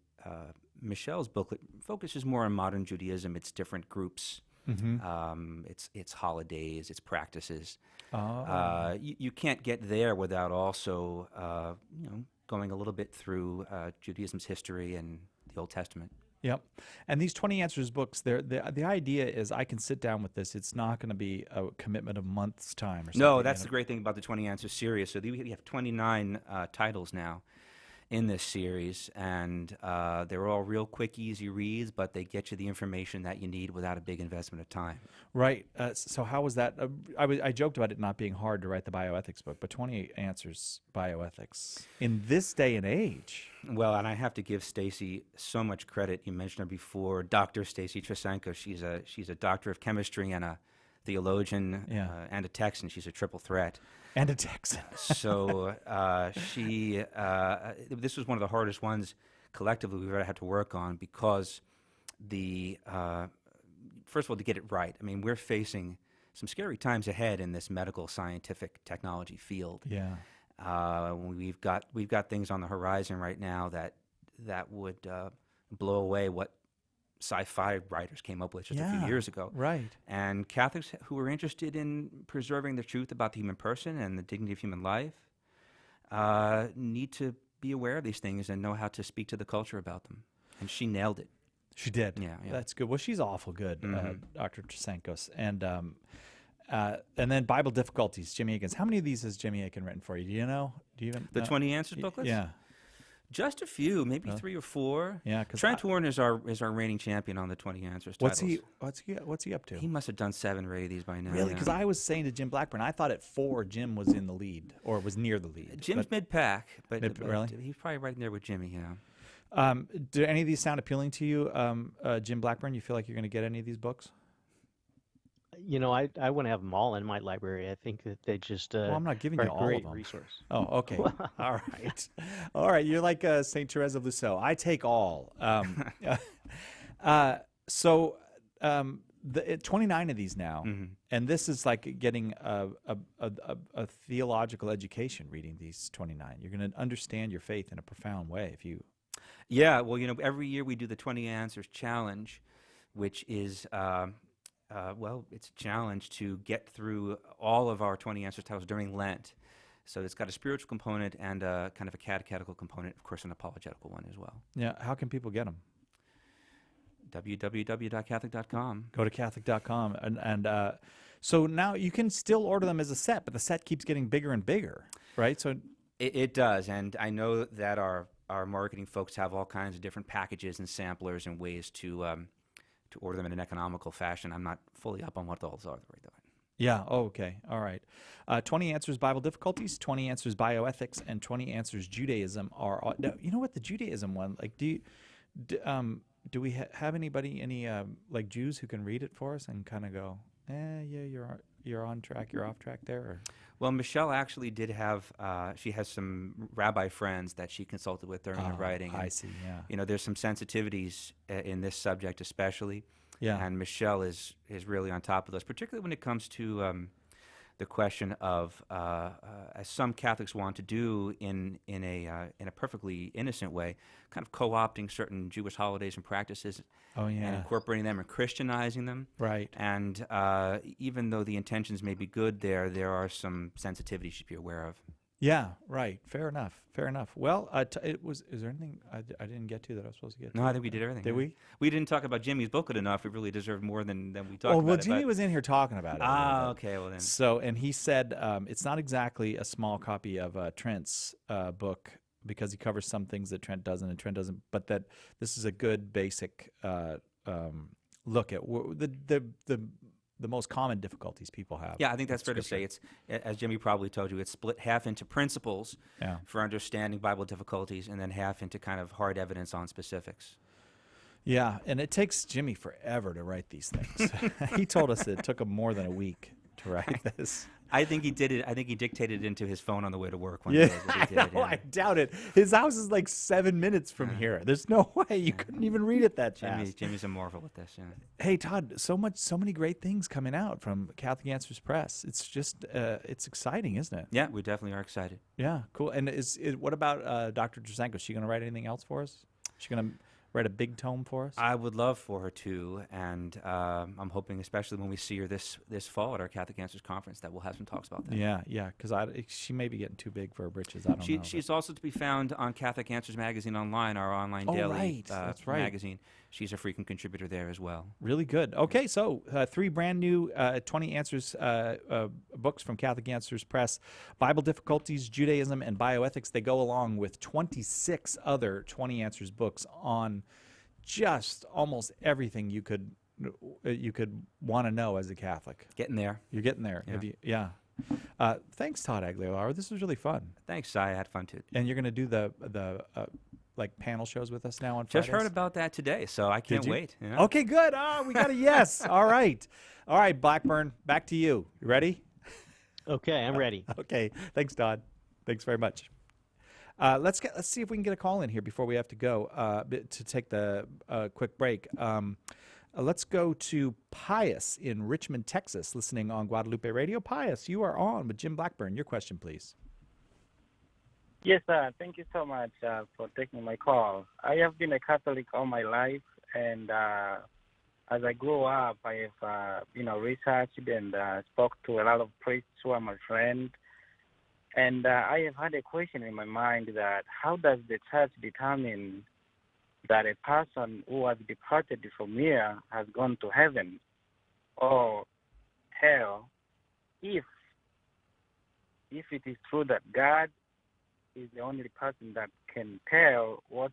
Michelle's booklet focuses more on modern Judaism, its different groups, its holidays, its practices. You can't get there without also, going a little bit through Judaism's history and the Old Testament. Yep. And these 20 Answers books, the idea is I can sit down with this. It's not going to be a commitment of months' time or something. No, that's the great thing about the 20 Answers series. So we have 29 titles now. in this series, and they're all real quick, easy reads, but they get you the information that you need without a big investment of time. Right. So how was that? I joked about it not being hard to write the bioethics book, but 28 Answers Bioethics in this day and age. Well, and I have to give Stacy so much credit. You mentioned her before, Dr. Stacy Trasenko. She's a doctor of chemistry and a theologian and a Texan. She's a triple threat. And a Texan. So this was one of the hardest ones collectively we've ever had to work on, because first of all, to get it right. I mean, we're facing some scary times ahead in this medical scientific technology field. Yeah. We've got things on the horizon right now that would blow away what sci-fi writers came up with just a few years ago. Right. And Catholics who are interested in preserving the truth about the human person and the dignity of human life need to be aware of these things and know how to speak to the culture about them. And she nailed it. She did. Yeah. That's good. Well, she's awful good, Dr. Trasenkos. And then Bible Difficulties, Jimmy Akins. How many of these has Jimmy Akin written for you? Do you know? Do you even the 20 Answers booklets? Yeah. Just a few, maybe 3 or 4. Yeah, Trent Warren is our reigning champion on the 20 Answers What's titles. What's he up to? He must have done 7 or 8 of these by now. Really? Because I was saying to Jim Blackburn, I thought at 4 Jim was in the lead or was near the lead. Jim's mid-pack, but really? He's probably right in there with Jimmy. Yeah. Do any of these sound appealing to you, Jim Blackburn? You feel like you're going to get any of these books? You know, I want to have them all in my library. I think that they just well, I'm not giving you all of them. Resource. Oh, okay. All right. All right. You're like Saint Therese of Lisieux. I take all. So 29 of these now, and this is like getting a theological education reading these 29. You're going to understand your faith in a profound way if you. Yeah. Well, you know, every year we do the 20 Answers Challenge, which is. It's a challenge to get through all of our 20 Answers titles during Lent. So it's got a spiritual component and a kind of a catechetical component, of course, an apologetical one as well. Yeah. How can people get them? www.catholic.com. Go to Catholic.com. And so now you can still order them as a set, but the set keeps getting bigger and bigger, right? So It does. And I know that our marketing folks have all kinds of different packages and samplers and ways to order them in an economical fashion. I'm not fully up on what those are right now. Yeah. Oh, okay. All right. 20 Answers Bible Difficulties, 20 Answers Bioethics, and 20 Answers Judaism are. You know what, the Judaism one? Like, do we have any like Jews who can read it for us and kind of go, yeah, you're on track, you're off track there? Or? Well, Michelle actually did have. She has some rabbi friends that she consulted with during the writing. I see. Yeah. You know, there's some sensitivities in this subject, especially. Yeah. And Michelle is really on top of those, particularly when it comes to the question of, as some Catholics want to do in a perfectly innocent way, kind of co-opting certain Jewish holidays and practices. Oh, yeah. And incorporating them and Christianizing them. Right. And even though the intentions may be good there are some sensitivities you should be aware of. Yeah, right. Fair enough. Well, is there anything I didn't get to that I was supposed to get to? No, I think we did everything. Did we? We didn't talk about Jimmy's booklet enough. It really deserved more than we talked about. Well, Jimmy was in here talking about it. Okay. Well, then. So, and he said it's not exactly a small copy of Trent's book, because he covers some things that Trent doesn't and Trent doesn't, but that this is a good basic look at the most common difficulties people have. Yeah, I think that's fair to say. It's, as Jimmy probably told you, it's split half into principles for understanding Bible difficulties and then half into kind of hard evidence on specifics. Yeah, and it takes Jimmy forever to write these things. He told us it took him more than a week to write this. I think he did it. I think he dictated it into his phone on the way to work one day. I doubt it. His house is like 7 minutes from here. There's no way you couldn't even read it that fast. Jimmy's a marvel with this. Yeah. Hey, Todd, so many great things coming out from Catholic Answers Press. It's just, it's exciting, isn't it? Yeah, we definitely are excited. Yeah, cool. And what about Dr. Trasenko? Is she going to write anything else for us? Is she going to write a big tome for us? I would love for her to, and I'm hoping, especially when we see her this fall at our Catholic Answers conference, that we'll have some talks about that. Yeah, because she may be getting too big for her britches. I don't know. She's also to be found on Catholic Answers magazine online, our online daily That's right. magazine. She's a frequent contributor there as well. Really good. Okay, so 3 brand new 20 Answers books from Catholic Answers Press. Bible Difficulties, Judaism, and Bioethics. They go along with 26 other 20 Answers books on just almost everything you could want to know as a Catholic. Getting there. You're getting there. Yeah. Thanks, Todd Aguilar. This was really fun. Thanks, I had fun too. And you're going to do the like panel shows with us now on Fridays? Just heard about that today, so I can't wait. You know? Okay, good. We got a yes. All right, Blackburn, back to you. You ready? Okay, I'm ready. Okay, thanks, Todd. Thanks very much. Let's see if we can get a call in here before we have to go to take the quick break. Let's go to Pius in Richmond, Texas, listening on Guadalupe Radio. Pius, you are on with Jim Blackburn. Your question, please. Yes, thank you so much for taking my call. I have been a Catholic all my life, and as I grew up, I have researched and spoke to a lot of priests who are my friends. And I have had a question in my mind that how does the church determine that a person who has departed from here has gone to heaven or hell if it is true that God is the only person that can tell what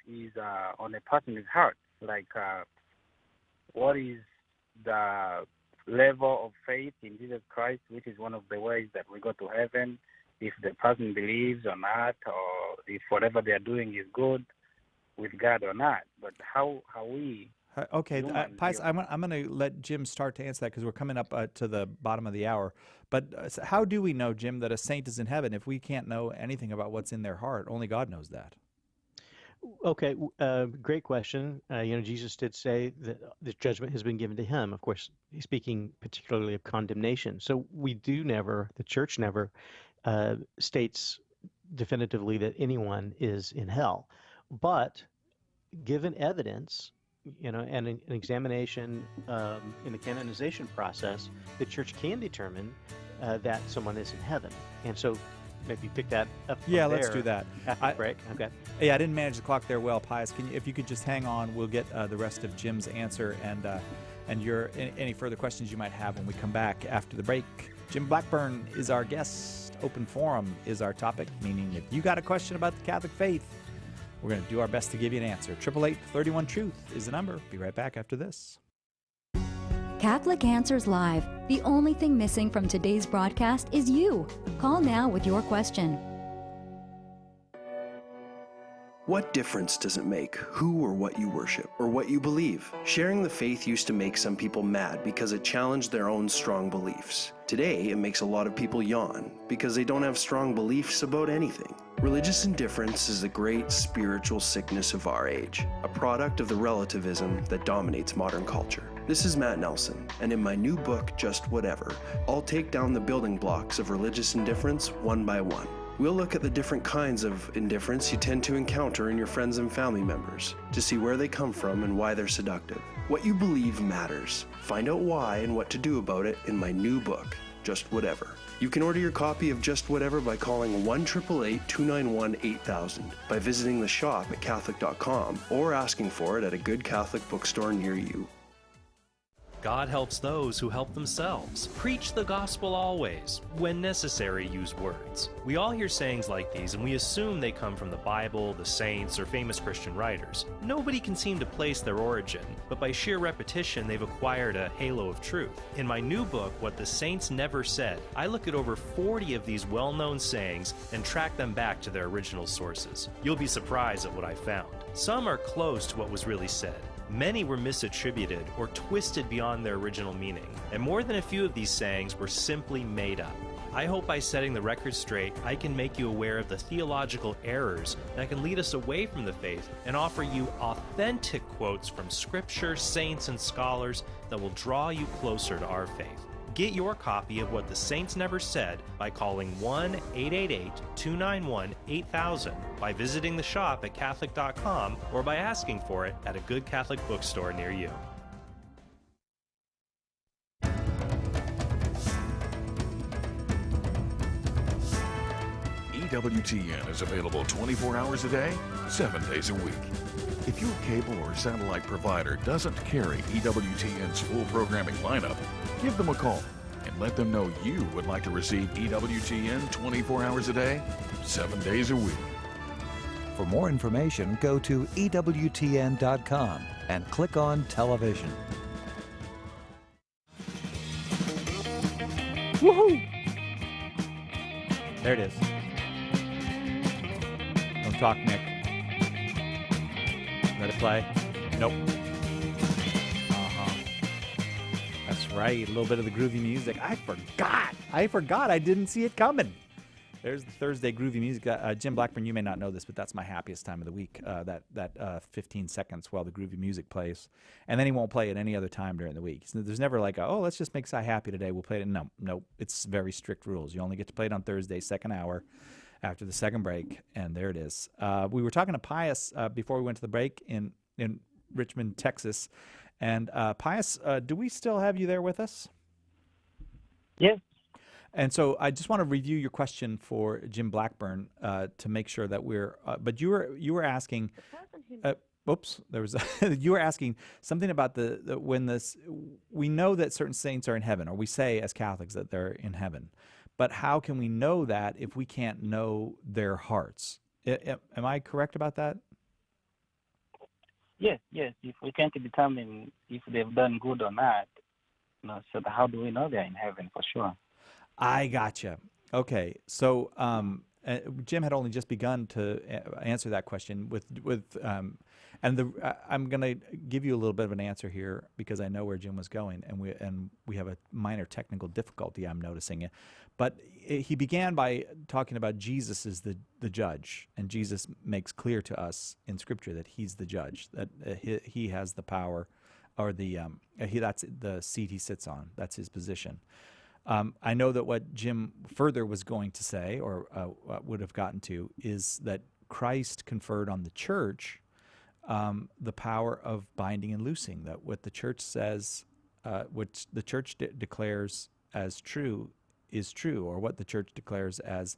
is on a person's heart, like what is the level of faith in Jesus Christ, which is one of the ways that we go to heaven, if the person believes or not, or if whatever they are doing is good with God or not. But how we... Okay, Pius, I'm going to let Jim start to answer that because we're coming up to the bottom of the hour. But how do we know, Jim, that a saint is in heaven if we can't know anything about what's in their heart? Only God knows that. Okay, great question. Jesus did say that the judgment has been given to him. Of course, he's speaking particularly of condemnation. So the church never states definitively that anyone is in hell. But given evidence, and an examination in the canonization process, the church can determine that someone is in heaven. And so maybe pick that up from there. Let's do that. After the break. Okay. Yeah, I didn't manage the clock there well, Pius. If you could just hang on, we'll get the rest of Jim's answer and your any further questions you might have when we come back after the break. Jim Blackburn is our guest. Open forum is our topic, meaning if you got a question about the Catholic faith, we're going to do our best to give you an answer. 888-31-TRUTH is the number. Be right back after this. Catholic Answers Live. The only thing missing from today's broadcast is you. Call now with your question. What difference does it make who or what you worship or what you believe? Sharing the faith used to make some people mad because it challenged their own strong beliefs. Today, it makes a lot of people yawn because they don't have strong beliefs about anything. Religious indifference is the great spiritual sickness of our age, a product of the relativism that dominates modern culture. This is Matt Nelson, and in my new book, Just Whatever, I'll take down the building blocks of religious indifference one by one. We'll look at the different kinds of indifference you tend to encounter in your friends and family members to see where they come from and why they're seductive. What you believe matters. Find out why and what to do about it in my new book, Just Whatever. You can order your copy of Just Whatever by calling 1-888-291-8000, by visiting the shop at Catholic.com, or asking for it at a good Catholic bookstore near you. God helps those who help themselves. Preach the gospel always. When necessary, use words. We all hear sayings like these, and we assume they come from the Bible, the saints, or famous Christian writers. Nobody can seem to place their origin, but by sheer repetition, they've acquired a halo of truth. In my new book, What the Saints Never Said, I look at over 40 of these well-known sayings and track them back to their original sources. You'll be surprised at what I found. Some are close to what was really said. Many were misattributed or twisted beyond their original meaning, and more than a few of these sayings were simply made up. I hope by setting the record straight, I can make you aware of the theological errors that can lead us away from the faith and offer you authentic quotes from Scripture, saints, and scholars that will draw you closer to our faith. Get your copy of What the Saints Never Said by calling 1-888-291-8000, by visiting the shop at Catholic.com, or by asking for it at a good Catholic bookstore near you. EWTN is available 24 hours a day, 7 days a week. If your cable or satellite provider doesn't carry EWTN's full programming lineup, give them a call and let them know you would like to receive EWTN 24 hours a day, 7 days a week. For more information, go to EWTN.com and click on television. Woohoo! There it is. Don't talk, Nick. Let it play. Nope. That's right. A little bit of the groovy music. I forgot. I didn't see it coming. There's the Thursday groovy music. Jim Blackburn, you may not know this, but that's my happiest time of the week. That 15 seconds while the groovy music plays, and then he won't play it any other time during the week. So there's never like, let's just make Si happy today. We'll play it. No. It's very strict rules. You only get to play it on Thursday, second hour, after the second break, and there it is. We were talking to Pius before we went to the break in Richmond, Texas, and Pius, do we still have you there with us? Yes. And so I just want to review your question for Jim Blackburn to make sure that we're. But you were asking. You were asking something about we know that certain saints are in heaven, or we say as Catholics that they're in heaven. But how can we know that if we can't know their hearts? Am I correct about that? Yes. If we can't determine if they've done good or not, so how do we know they're in heaven for sure? I gotcha. Okay, so Jim had only just begun to answer that question I'm going to give you a little bit of an answer here because I know where Jim was going, and we have a minor technical difficulty I'm noticing it. But he began by talking about Jesus as the judge, and Jesus makes clear to us in Scripture that he's the judge, that he has the power, or that's the seat he sits on. That's his position. I know that what Jim further was going to say, or would have gotten to, is that Christ conferred on the church the power of binding and loosing, that what the church says, which the church declares as true is true, or what the church declares as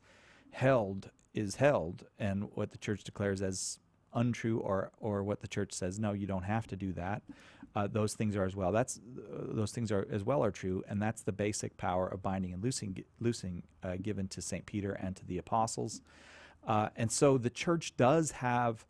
held is held, and what the church declares as untrue, or what the church says, no, you don't have to do that. Those things are as well. Those things are as well are true, and that's the basic power of binding and loosing given to St. Peter and to the apostles. And so the church does have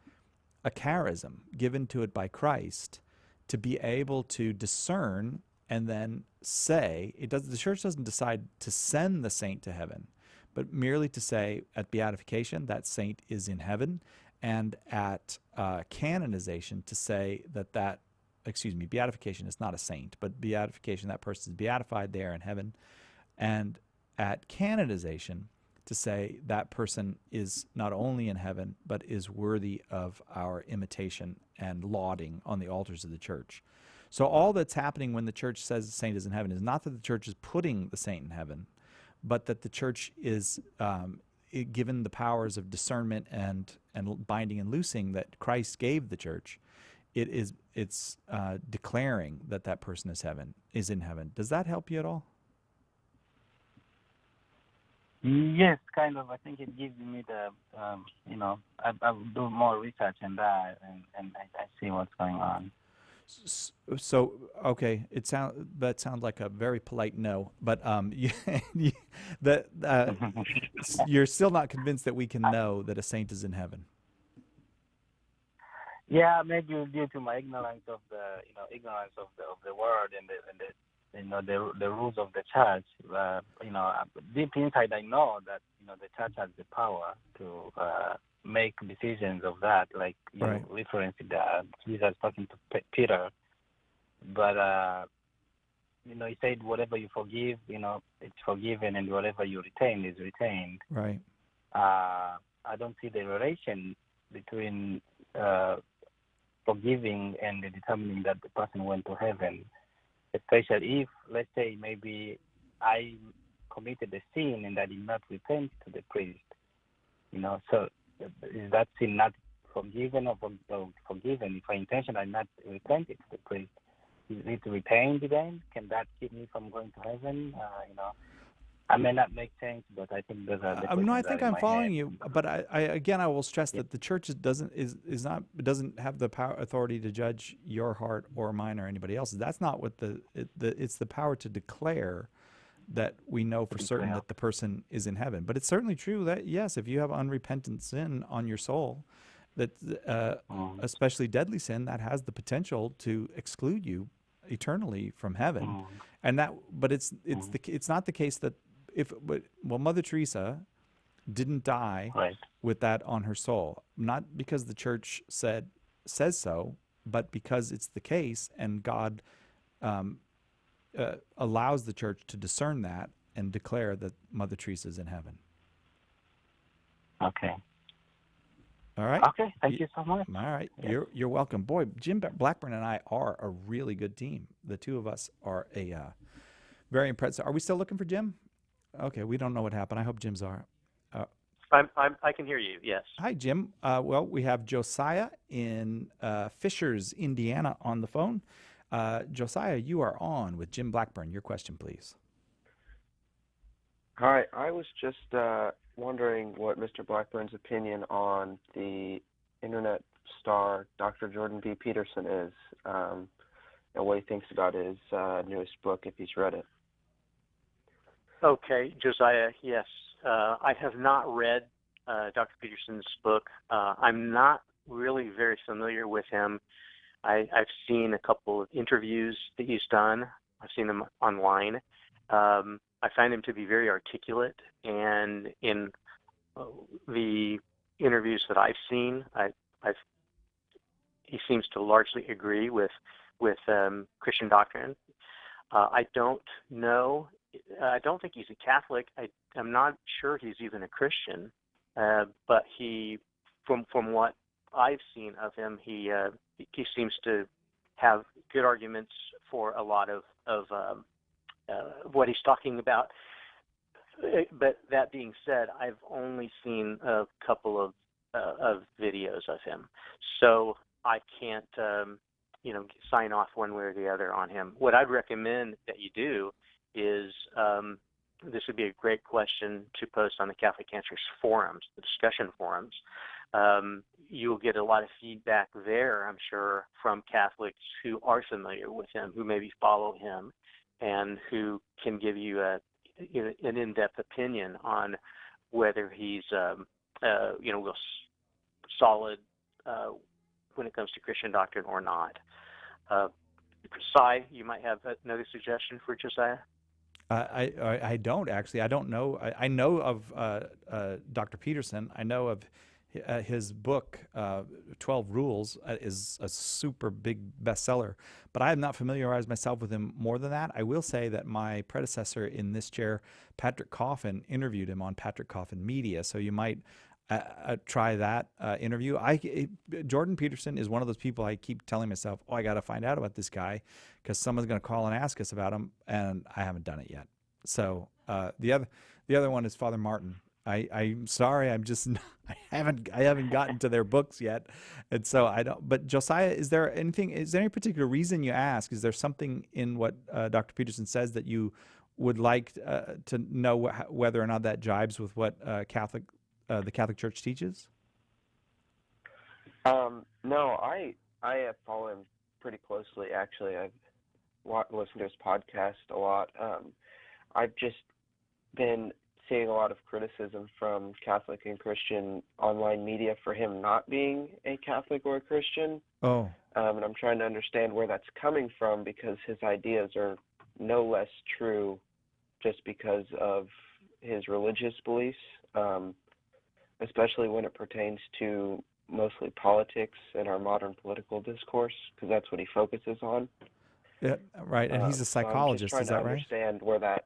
a charism given to it by Christ to be able to discern and then say, the church doesn't decide to send the saint to heaven, but merely to say at beatification that saint is in heaven, and at canonization to say beatification is not a saint, but beatification, that person is beatified there in heaven, and at canonization to say that person is not only in heaven, but is worthy of our imitation and lauding on the altars of the church. So all that's happening when the church says the saint is in heaven is not that the church is putting the saint in heaven, but that the church is given the powers of discernment and binding and loosing that Christ gave the church. It's declaring that person is in heaven. Does that help you at all? Yes, kind of. I think it gives me the, I do more research in that, and I see what's going on. So okay, that sounds like a very polite no, but you're still not convinced that we can know that a saint is in heaven. Yeah, maybe due to my ignorance of the word and the rules of the church. Deep inside, I know that the church has the power to make decisions of that, like right. Reference to Jesus talking to Peter. But he said, whatever you forgive, it's forgiven, and whatever you retain is retained. Right. I don't see the relation between forgiving and determining that the person went to heaven, especially if, let's say, maybe I committed a sin and I did not repent to the priest. So is that sin not forgiven or forgiven? If I intentionally not repented to the priest, is it repaying then? Can that keep me from going to heaven? I may not make sense, but I think those are the questions. No, I think I'm following you, but I will stress Yeah. that the church doesn't have the authority to judge your heart or mine or anybody else's. That's not what it's the power to declare that we know for certain that the person is in heaven. But it's certainly true that yes, if you have unrepentant sin on your soul, that especially deadly sin, that has the potential to exclude you eternally from heaven. And but it's not the case that Mother Teresa didn't die with that on her soul, not because the church says so, but because it's the case, and God allows the church to discern that and declare that Mother Teresa is in heaven. Okay. All right. Okay. Thank you so much. All right. Yeah. You're welcome. Boy, Jim Blackburn and I are a really good team. The two of us are very impressive. Are we still looking for Jim? Okay. We don't know what happened. I hope Jim's are. I can hear you. Yes. Hi, Jim. Well, we have Josiah in Fishers, Indiana, on the phone. Josiah, you are on with Jim Blackburn. Your question, please. Hi. I was just wondering what Mr. Blackburn's opinion on the internet star Dr. Jordan B. Peterson is, and what he thinks about his newest book, if he's read it. Okay, Josiah, yes. I have not read Dr. Peterson's book. I'm not really very familiar with him. I've seen a couple of interviews that he's done. I've seen them online. I find him to be very articulate, and in the interviews that I've seen, he seems to largely agree with Christian doctrine. I don't know. I don't think he's a Catholic. I'm not sure he's even a Christian. But from what I've seen of him, he seems to have good arguments for a lot of what he's talking about. But that being said, I've only seen a couple of videos of him, so I can't sign off one way or the other on him. What I'd recommend that you do is this would be a great question to post on the Catholic Answers forums, the discussion forums. You'll get a lot of feedback there, I'm sure, from Catholics who are familiar with him, who maybe follow him, and who can give you an in-depth opinion on whether he's solid when it comes to Christian doctrine or not. Cy, you might have another suggestion for Josiah? I don't actually. I don't know. I know of Dr. Peterson. I know of his book, 12 Rules, is a super big bestseller, but I have not familiarized myself with him more than that. I will say that my predecessor in this chair, Patrick Coffin, interviewed him on Patrick Coffin Media, so you might try that interview. Jordan Peterson is one of those people I keep telling myself, I got to find out about this guy because someone's going to call and ask us about him, and I haven't done it yet. So the other one is Father Martin. I'm sorry, I haven't gotten to their books yet, and so I don't. But Josiah, is there any particular reason you ask? Is there something in what Dr. Peterson says that you would like to know whether or not that jibes with what the Catholic Church teaches? No, I follow him pretty closely. Actually, I've listened to his podcast a lot. I've just been seeing a lot of criticism from Catholic and Christian online media for him not being a Catholic or a Christian. Oh. And I'm trying to understand where that's coming from, because his ideas are no less true just because of his religious beliefs, especially when it pertains to mostly politics and our modern political discourse, because that's what he focuses on. Yeah, right. And he's a psychologist, is that right? I'm just trying to understand where that...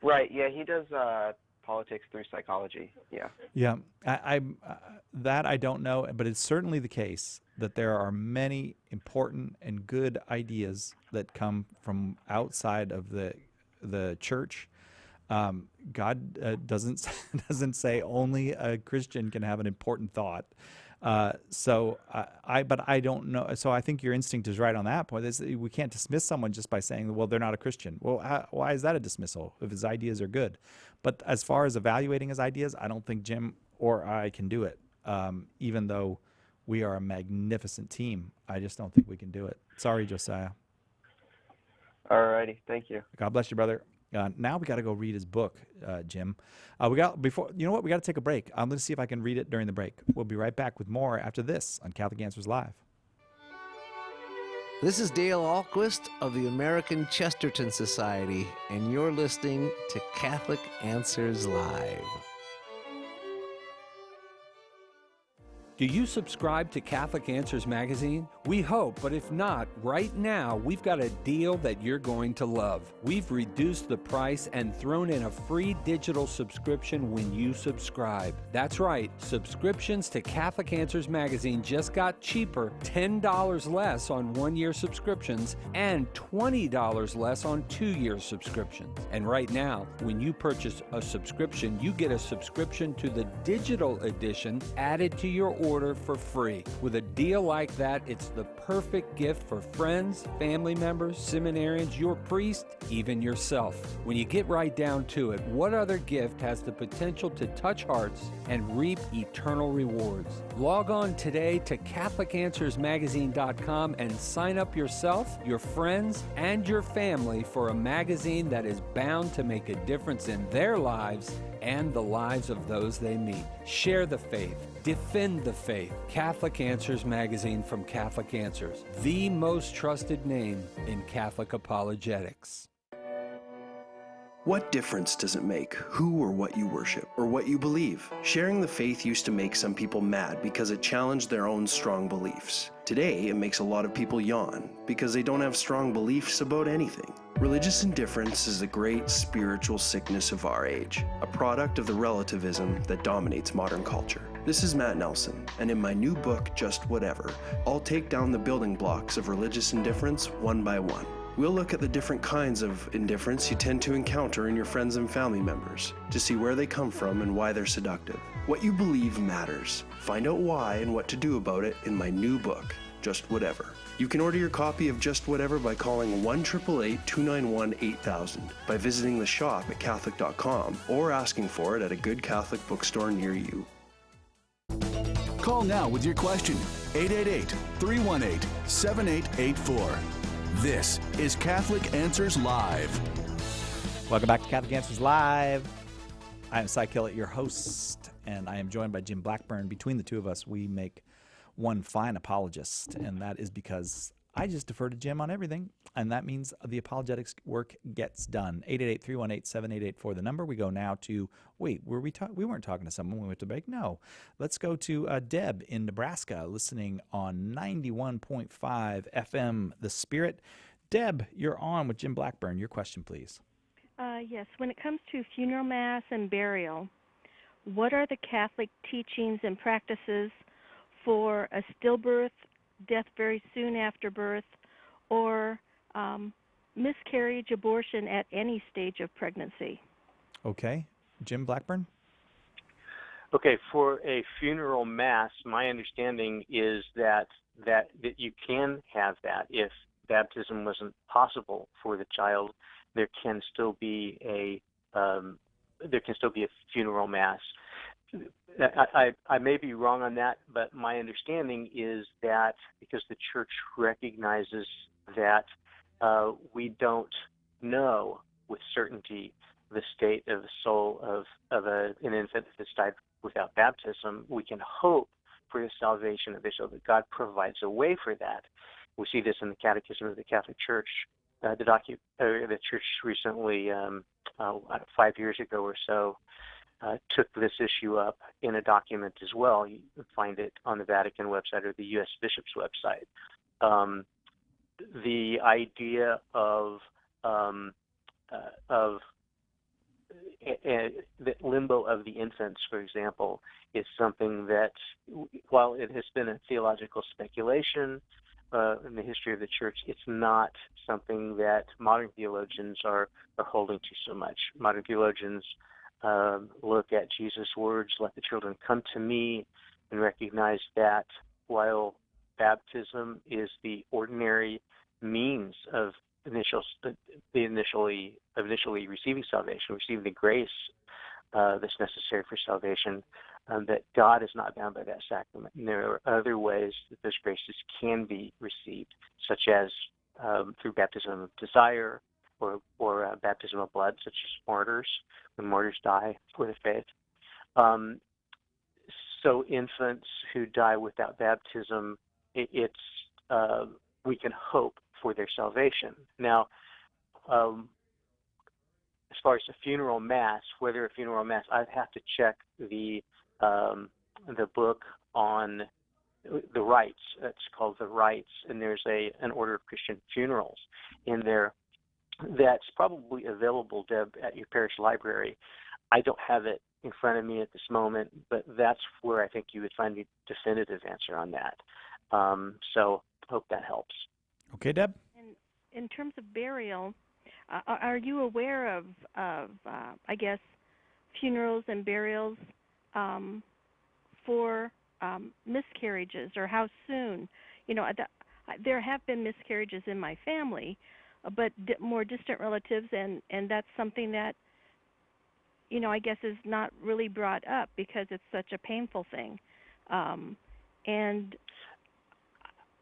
Right, yeah, he does politics through psychology, yeah. Yeah, I don't know, but it's certainly the case that there are many important and good ideas that come from outside of the the church. God doesn't say only a Christian can have an important thought. But I don't know. So I think your instinct is right on that point. We can't dismiss someone just by saying, well, they're not a Christian. Well, why is that a dismissal if his ideas are good? But as far as evaluating his ideas, I don't think Jim or I can do it. Even though we are a magnificent team, I just don't think we can do it. Sorry, Josiah. All righty. Thank you. God bless you, brother. Now we got to go read his book, Jim. We got to take a break. I'm going to see if I can read it during the break. We'll be right back with more after this on Catholic Answers Live. This is Dale Ahlquist of the American Chesterton Society, and you're listening to Catholic Answers Live. Do you subscribe to Catholic Answers Magazine? We hope, but if not, right now we've got a deal that you're going to love. We've reduced the price and thrown in a free digital subscription when you subscribe. That's right, subscriptions to Catholic Answers Magazine just got cheaper, $10 less on one-year subscriptions and $20 less on two-year subscriptions. And right now, when you purchase a subscription, you get a subscription to the digital edition added to your order for free. With a deal like that, it's the perfect gift for friends, family members, seminarians, your priest, even yourself. When you get right down to it, what other gift has the potential to touch hearts and reap eternal rewards? Log on today to CatholicAnswersMagazine.com and sign up yourself, your friends, and your family for a magazine that is bound to make a difference in their lives and the lives of those they meet. Share the faith. Defend the faith. Catholic Answers Magazine from Catholic Answers, the most trusted name in Catholic apologetics. What difference does it make who or what you worship or what you believe? Sharing the faith used to make some people mad because it challenged their own strong beliefs. Today, it makes a lot of people yawn because they don't have strong beliefs about anything. Religious indifference is the great spiritual sickness of our age, a product of the relativism that dominates modern culture. This is Matt Nelson, and in my new book, Just Whatever, I'll take down the building blocks of religious indifference one by one. We'll look at the different kinds of indifference you tend to encounter in your friends and family members to see where they come from and why they're seductive. What you believe matters. Find out why and what to do about it in my new book, Just Whatever. You can order your copy of Just Whatever by calling 1-888-291-8000, by visiting the shop at Catholic.com, or asking for it at a good Catholic bookstore near you. Call now with your question, 888-318-7884. This is Catholic Answers Live. Welcome back to Catholic Answers Live. I am Cy Kellett, your host, and I am joined by Jim Blackburn. Between the two of us, we make one fine apologist, and that is because I just defer to Jim on everything, and that means the apologetics work gets done. 888-318-7884, the number. We go now to, we weren't talking to someone when we went to break. No. Let's go to Deb in Nebraska, listening on 91.5 FM, The Spirit. Deb, you're on with Jim Blackburn. Your question, please. Yes. When it comes to funeral mass and burial, what are the Catholic teachings and practices for a stillbirth, death very soon after birth, or miscarriage, abortion at any stage of pregnancy? Okay. Jim Blackburn? Okay, for a funeral mass, my understanding is that you can have that. If baptism wasn't possible for the child, there can still be a funeral mass. I may be wrong on that, but my understanding is that because the Church recognizes that we don't know with certainty the state of the soul of an infant that's died without baptism, we can hope for the salvation of Israel, that God provides a way for that. We see this in the Catechism of the Catholic Church. The Church recently, 5 years ago or so, took this issue up in a document as well. You can find it on the Vatican website or the U.S. Bishop's website. The idea of the limbo of the infants, for example, is something that, while it has been a theological speculation, in the history of the church, it's not something that modern theologians are holding to so much. Modern theologians look at Jesus' words, "Let the children come to me," and recognize that while baptism is the ordinary means of initially receiving salvation, receiving the grace that's necessary for salvation, that God is not bound by that sacrament. And there are other ways that those graces can be received, such as through baptism of desire or baptism of blood, such as martyrs, when martyrs die for the faith. So infants who die without baptism, we can hope for their salvation. Now, as far as a funeral mass, whether a funeral mass, I'd have to check the book on the rites. It's called The Rites, and there's an Order of Christian Funerals in there that's probably available, Deb, at your parish library. I don't have it in front of me at this moment, but that's where I think you would find the definitive answer on that. So hope that helps. Okay, Deb? In terms of burial, are you aware of I guess, funerals and burials for miscarriages, or how soon? You know, there have been miscarriages in my family, but more distant relatives, and that's something that, you know, I guess is not really brought up because it's such a painful thing.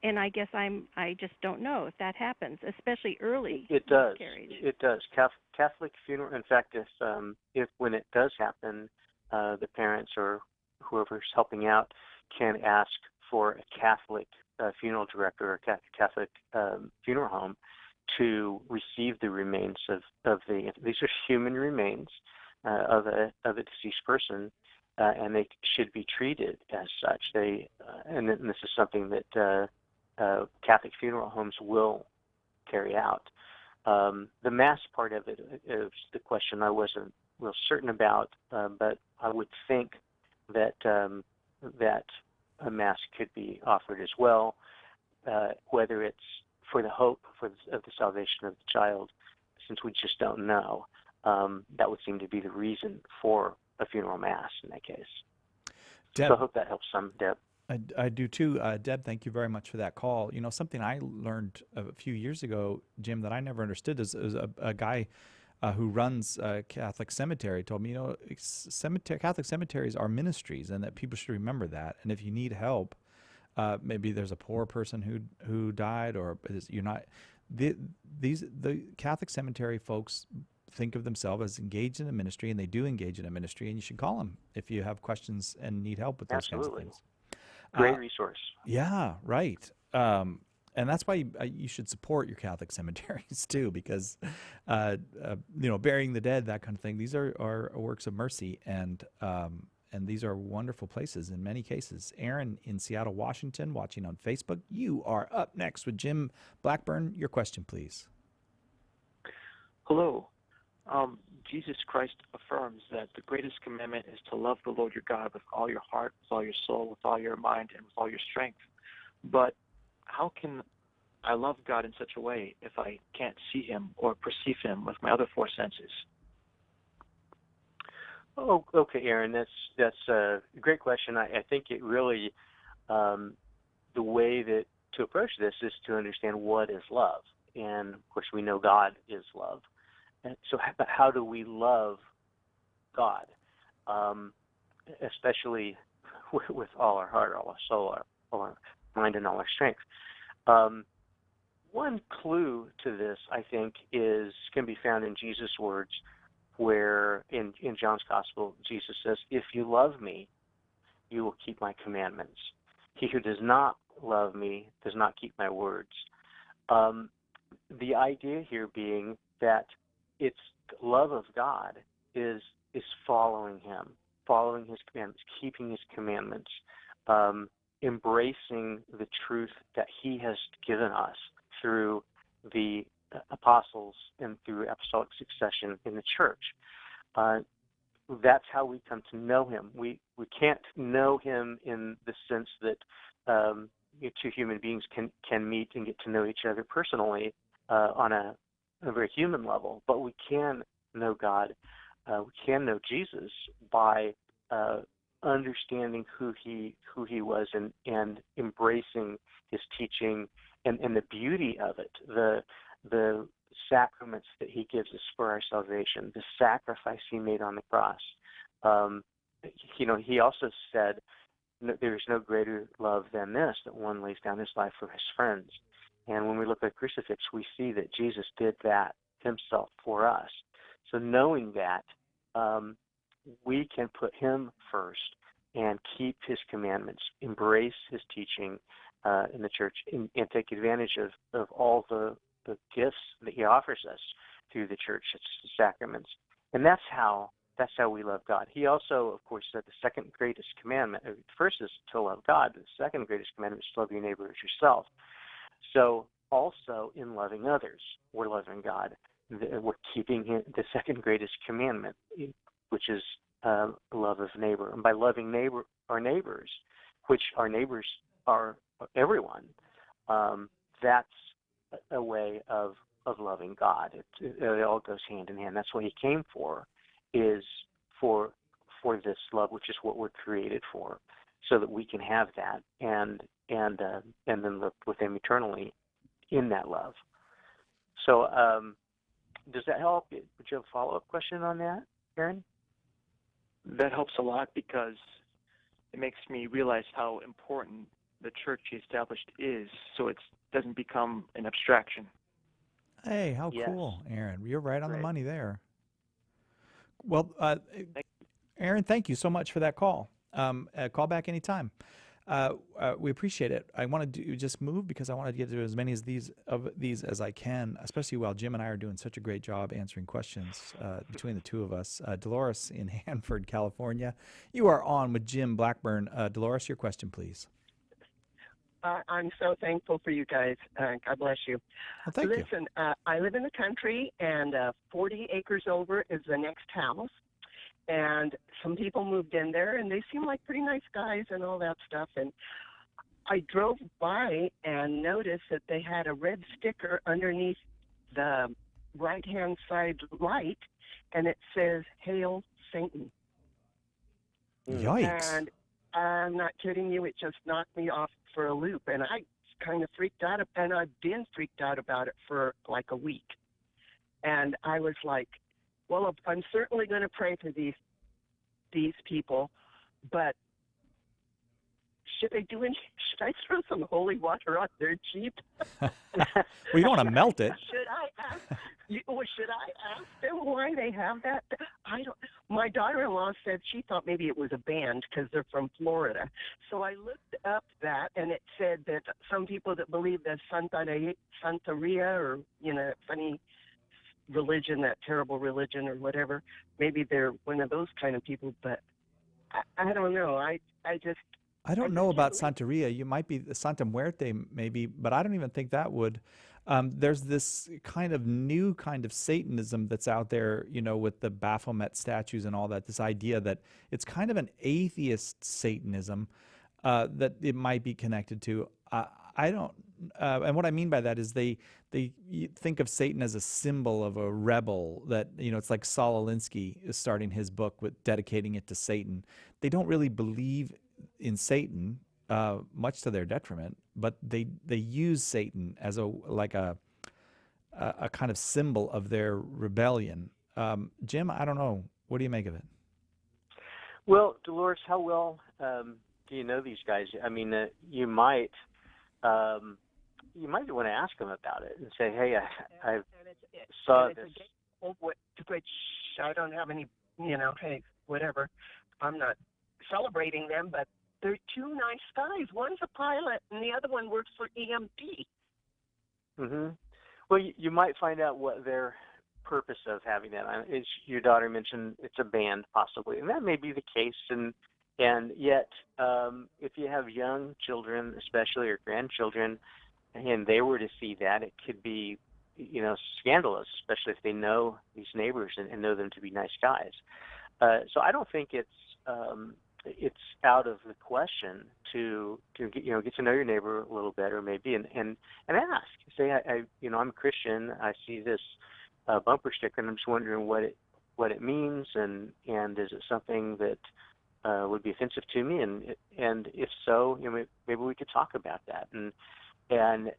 And I guess I just don't know if that happens, especially early. It does. Miscarriage. It does. Catholic funeral. In fact, if when it does happen, the parents or whoever's helping out can ask for a Catholic funeral director or Catholic funeral home to receive the remains of the. These are human remains of a deceased person, and they should be treated as such. And this is something that Catholic funeral homes will carry out. The Mass part of it is the question I wasn't real certain about, but I would think that that a Mass could be offered as well, whether it's for the hope of the salvation of the child, since we just don't know. That would seem to be the reason for a funeral Mass in that case. Deb, so I hope that helps some, Deb. I do too. Deb, thank you very much for that call. You know, something I learned a few years ago, Jim, that I never understood is a guy who runs a Catholic cemetery told me, you know, Catholic cemeteries are ministries, and that people should remember that. And if you need help, maybe there's a poor person who died, or you're not. The Catholic cemetery folks think of themselves as engaged in a ministry, and they do engage in a ministry, and you should call them if you have questions and need help with those kinds of things. Great resource. Yeah, right. And that's why you should support your Catholic cemeteries too, because you know, burying the dead, that kind of thing. These are works of mercy, and these are wonderful places in many cases. Aaron in Seattle, Washington, watching on Facebook. You are up next with Jim Blackburn. Your question, please. Hello. Jesus Christ affirms that the greatest commandment is to love the Lord your God with all your heart, with all your soul, with all your mind, and with all your strength. But how can I love God in such a way if I can't see him or perceive him with my other four senses? Oh, okay, Aaron, that's a great question. I think it really, the way that to approach this is to understand what is love. And, of course, we know God is love. And so how do we love God, especially with all our heart, all our soul, all our mind, and all our strength? One clue to this, I think, can be found in Jesus' words, where in John's Gospel, Jesus says, "If you love me, you will keep my commandments. He who does not love me does not keep my words." The idea here being that it's love of God is following him, following his commandments, keeping his commandments, embracing the truth that he has given us through the apostles and through apostolic succession in the church. That's how we come to know him. We can't know him in the sense that two human beings can meet and get to know each other personally on a very human level, but we can know God, we can know Jesus by understanding who he was and embracing his teaching and the beauty of it, the sacraments that he gives us for our salvation, the sacrifice he made on the cross. He also said, there's no greater love than this, that one lays down his life for his friends. And when we look at the crucifix, we see that Jesus did that himself for us. So knowing that, we can put him first and keep his commandments, embrace his teaching in the church, and take advantage of all the gifts that he offers us through the church, its sacraments. And that's how we love God. He also, of course, said the second greatest commandment, first is to love God, the second greatest commandment is to love your neighbor as yourself. So also in loving others, we're loving God. We're keeping the second greatest commandment, which is love of neighbor. And by loving our neighbors, which our neighbors are everyone, that's a way of loving God. It all goes hand in hand. That's what he came for, is for this love, which is what we're created for, so that we can have that and then live with him eternally in that love. So does that help? Would you have a follow-up question on that, Aaron? That helps a lot, because it makes me realize how important the church he established is, so it doesn't become an abstraction. Hey, how Yes. cool, Aaron. You're right on the Great. money there. Well, Aaron, thank you so much for that call. Call back anytime. We appreciate it. I want to just move because I want to get to as many of these as I can, especially while Jim and I are doing such a great job answering questions between the two of us. Dolores in Hanford, California. You are on with Jim Blackburn. Dolores, your question, please. I'm so thankful for you guys. God bless you. Well, thank you. Listen, I live in the country, and 40 acres over is the next house. And some people moved in there, and they seem like pretty nice guys and all that stuff. And I drove by and noticed that they had a red sticker underneath the right-hand side light, and it says, "Hail Satan." Yikes. And I'm not kidding you, it just knocked me off for a loop. And I kind of freaked out, and I've been freaked out about it for like a week. And I was like, well, I'm certainly going to pray for these people, but should I throw some holy water on their Jeep? Well, you don't want to melt it. Should I ask them why they have that? My daughter-in-law said she thought maybe it was a band because they're from Florida. So I looked up that, and it said that some people that believe that Santeria, or funny religion, that terrible religion or whatever, maybe they're one of those kind of people. But I don't know. I don't know about Santeria. You might be Santa Muerte, maybe, but I don't even think that would. There's this kind of new kind of Satanism that's out there, with the Baphomet statues and all that. This idea that it's kind of an atheist Satanism that it might be connected to. I don't. And what I mean by that is they think of Satan as a symbol of a rebel. That it's like Saul Alinsky is starting his book with dedicating it to Satan. They don't really believe in Satan, much to their detriment, but they use Satan as a kind of symbol of their rebellion. Jim, I don't know. What do you make of it? Well, Dolores, how well do you know these guys? I mean, you might want to ask them about it and say, "Hey, I saw this." Which I don't have any, hey, whatever. I'm not celebrating them, but they're two nice guys. One's a pilot, and the other one works for EMP. Mm-hmm. Well, you might find out what their purpose of having that. Your daughter mentioned it's a band, possibly, and that may be the case. And yet, if you have young children, especially, or grandchildren, and they were to see that, it could be, scandalous, especially if they know these neighbors and know them to be nice guys. So I don't think it's it's out of the question to get to know your neighbor a little better, maybe, and ask. Say, I'm a Christian. I see this bumper sticker, and I'm just wondering what it means, and is it something that would be offensive to me? And if so, maybe we could talk about that, and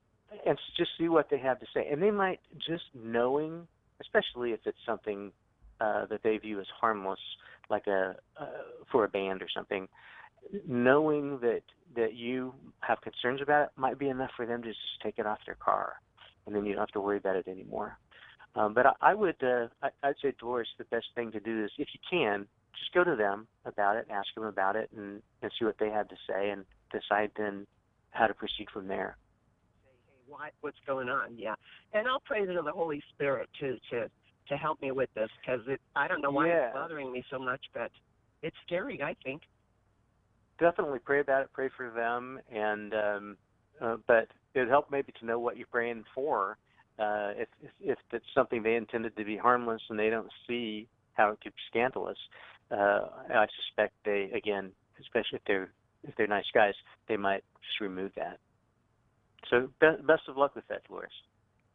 just see what they have to say. And they might, just knowing, especially if it's something that they view as harmless, like for a band or something, knowing that you have concerns about it might be enough for them to just take it off their car, and then you don't have to worry about it anymore. But I'd say, Dolores, the best thing to do is, if you can, just go to them about it, ask them about it, and see what they have to say, and decide then how to proceed from there. What's going on? Yeah, and I'll pray to the Holy Spirit to help me with this, because I don't know why it's bothering me so much, but it's scary, I think. Definitely pray about it. Pray for them, and but it'd help maybe to know what you're praying for. If it's something they intended to be harmless and they don't see how it could be scandalous, I suspect they, again, especially if they're nice guys, they might just remove that. So best of luck with that, Dolores.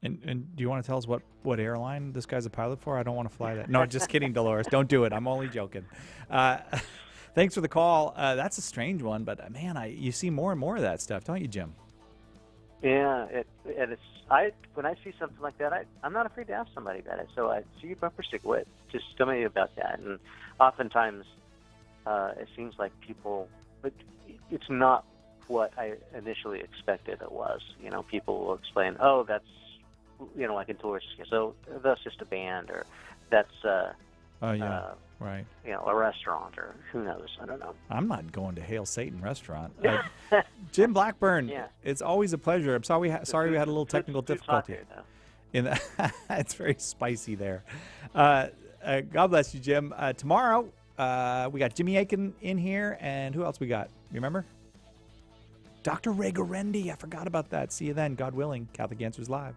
And do you want to tell us what airline this guy's a pilot for? I don't want to fly that. No, just kidding, Dolores. Don't do it. I'm only joking. Thanks for the call. That's a strange one, but man, you see more and more of that stuff, don't you, Jim? Yeah, when I see something like that, I'm not afraid to ask somebody about it. So I see your bumper sticker. Just tell me about that. And oftentimes, it seems like people, but it's not what I initially expected it was. People will explain, oh, that's, like in tourists, so that's just a band, or that's right, a restaurant, or who knows, I don't know. I'm not going to Hail Satan restaurant. Jim Blackburn, it's always a pleasure. I'm sorry we had a little technical difficulty. It's very spicy there. God bless you, Jim. Tomorrow we got Jimmy Aiken in here, and who else we got? You remember? Dr. Ray Garendi. I forgot about that. See you then, God willing. Catholic Answers Live.